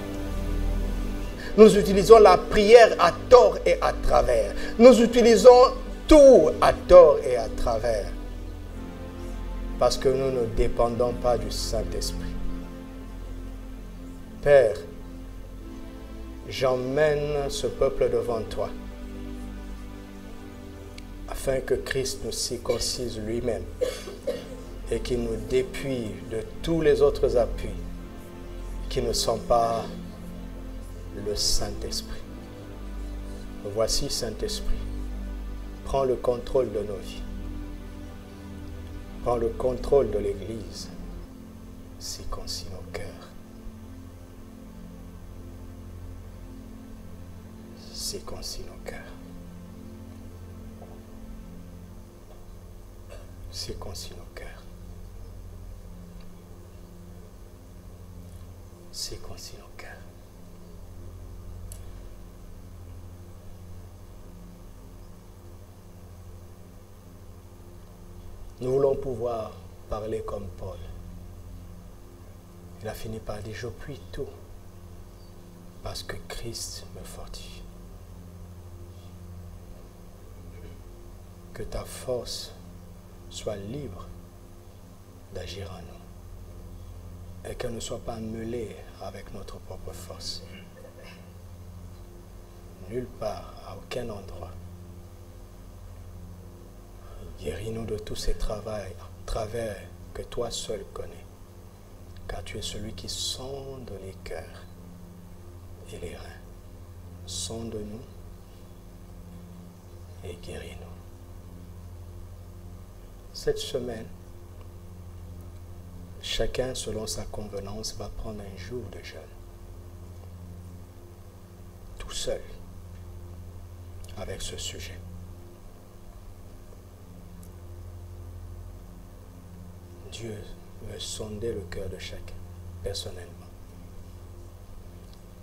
Nous utilisons la prière à tort et à travers. Nous utilisons tout à tort et à travers. Parce que nous ne dépendons pas du Saint-Esprit. Père, j'emmène ce peuple devant toi, afin que Christ nous circoncise lui-même et qu'il nous dépouille de tous les autres appuis qui ne sont pas le Saint-Esprit. Voici, Saint-Esprit, prends le contrôle de nos vies. Prends le contrôle de l'Église. Circoncis nos cœurs. Circoncis nos cœurs. Circoncis nos cœurs. Circoncis nos cœurs. Nous voulons pouvoir parler comme Paul. Il a fini par dire, je puis tout parce que Christ me fortifie. Que ta force soit libre d'agir en nous et qu'elle ne soit pas mêlée avec notre propre force. Nulle part, à aucun endroit. Guéris-nous de tous ces travers que toi seul connais, car tu es celui qui sonde les cœurs et les reins. Sonde-nous et guéris-nous. cette semaine, chacun, selon sa convenance, va prendre un jour de jeûne. Tout seul, avec ce sujet. Dieu veut sonder le cœur de chacun, personnellement,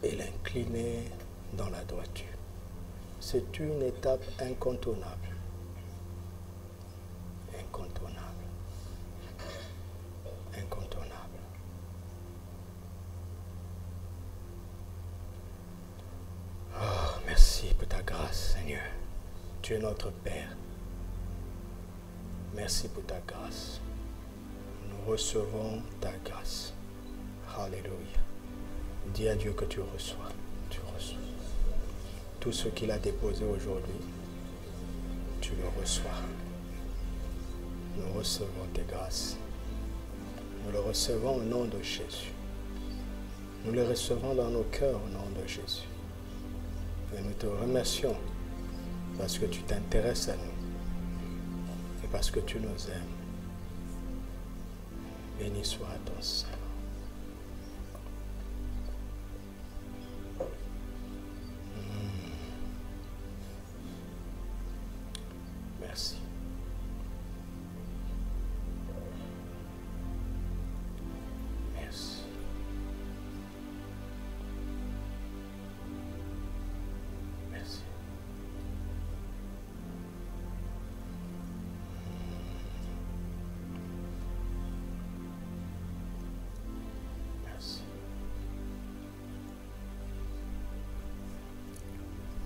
et l'incliner dans la droiture. C'est une étape incontournable. Incontournable. Incontournable. Oh, merci pour ta grâce, Seigneur. Tu es notre Père. Merci pour ta grâce. Nous recevons ta grâce. Alléluia. Dis à Dieu que tu reçois. Tu reçois. Tout ce qu'il a déposé aujourd'hui, tu le reçois. Nous recevons tes grâces. Nous le recevons au nom de Jésus. Nous le recevons dans nos cœurs au nom de Jésus. Et nous te remercions parce que tu t'intéresses à nous et parce que tu nous aimes. Béni soit ton Saint. Merci. Merci. Merci. Merci.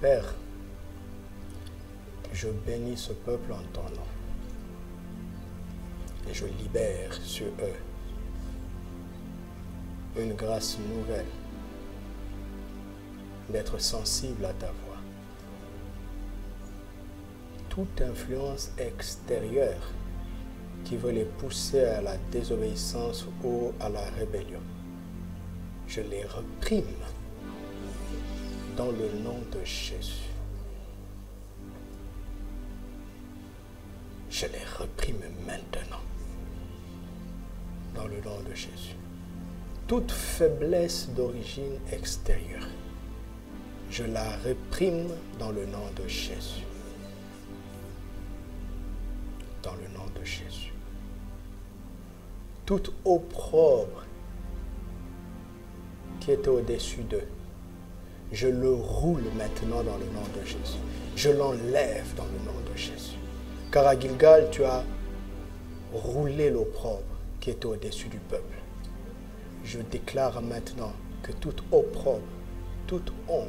Père, je bénis ce peuple en ton nom et je libère sur eux une grâce nouvelle d'être sensible à ta voix. Toute influence extérieure qui veut les pousser à la désobéissance ou à la rébellion, je les réprime dans le nom de Jésus. Je les réprime maintenant dans le nom de Jésus. Toute faiblesse d'origine extérieure, je la réprime dans le nom de Jésus. Dans le nom de Jésus. Toute opprobre qui était au-dessus d'eux, je le roule maintenant dans le nom de Jésus. Je l'enlève dans le nom de Jésus. Car à Gilgal, tu as roulé l'opprobre qui était au-dessus du peuple. Je déclare maintenant que toute opprobre, toute honte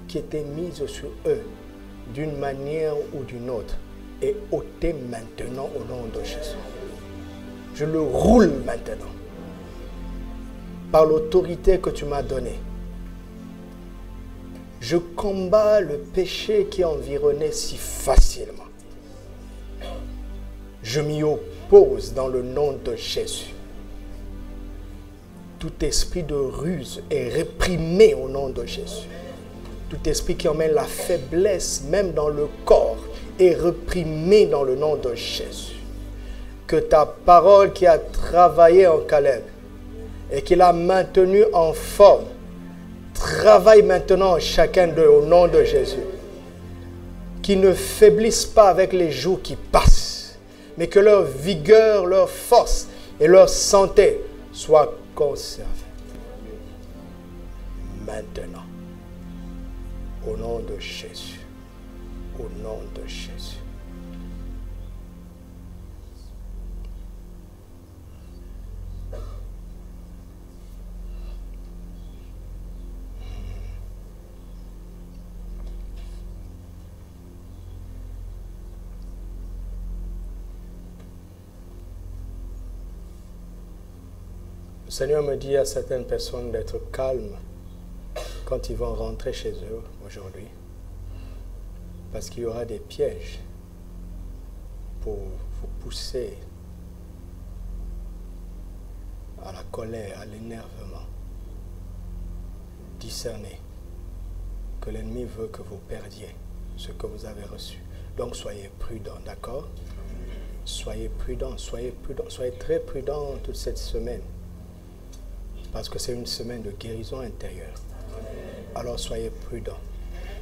qui était mise sur eux d'une manière ou d'une autre est ôtée maintenant au nom de Jésus. Je le roule maintenant par l'autorité que tu m'as donnée. Je combats le péché qui environnait si facilement. Je m'y oppose dans le nom de Jésus. Tout esprit de ruse est réprimé au nom de Jésus. Tout esprit qui emmène la faiblesse, même dans le corps, est réprimé dans le nom de Jésus. Que ta parole qui a travaillé en Caleb et qui l'a maintenu en forme, travaille maintenant chacun d'eux au nom de Jésus. Qu'ils ne faiblissent pas avec les jours qui passent, mais que leur vigueur, leur force et leur santé soient conservées. Maintenant, au nom de Jésus, au nom de Jésus. Le Seigneur me dit à certaines personnes d'être calmes quand ils vont rentrer chez eux aujourd'hui, parce qu'il y aura des pièges pour vous pousser à la colère, à l'énervement. Discernez que l'ennemi veut que vous perdiez ce que vous avez reçu. Donc soyez prudents, d'accord? Soyez prudents, soyez très prudents toute cette semaine. Parce que c'est une semaine de guérison intérieure. Alors soyez prudents.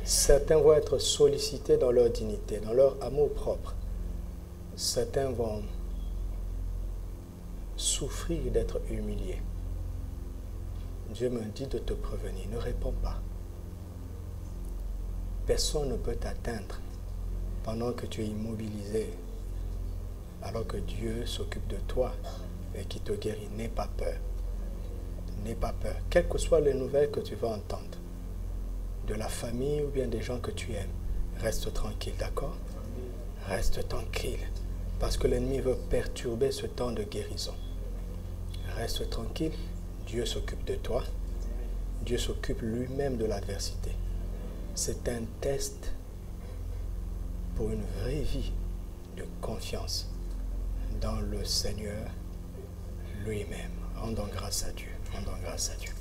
Certains vont être sollicités dans leur dignité, dans leur amour propre. Certains vont souffrir d'être humiliés. Dieu me dit de te prévenir, ne réponds pas. Personne ne peut t'atteindre pendant que tu es immobilisé, alors que Dieu s'occupe de toi et qui te guérit. N'aie pas peur. N'aie pas peur. Quelles que soient les nouvelles que tu vas entendre, de la famille ou bien des gens que tu aimes, reste tranquille, d'accord? Reste tranquille, parce que l'ennemi veut perturber ce temps de guérison. Reste tranquille, Dieu s'occupe de toi. Dieu s'occupe lui-même de l'adversité. C'est un test pour une vraie vie de confiance dans le Seigneur lui-même. Rendons grâce à Dieu. Rendons grâce à Dieu.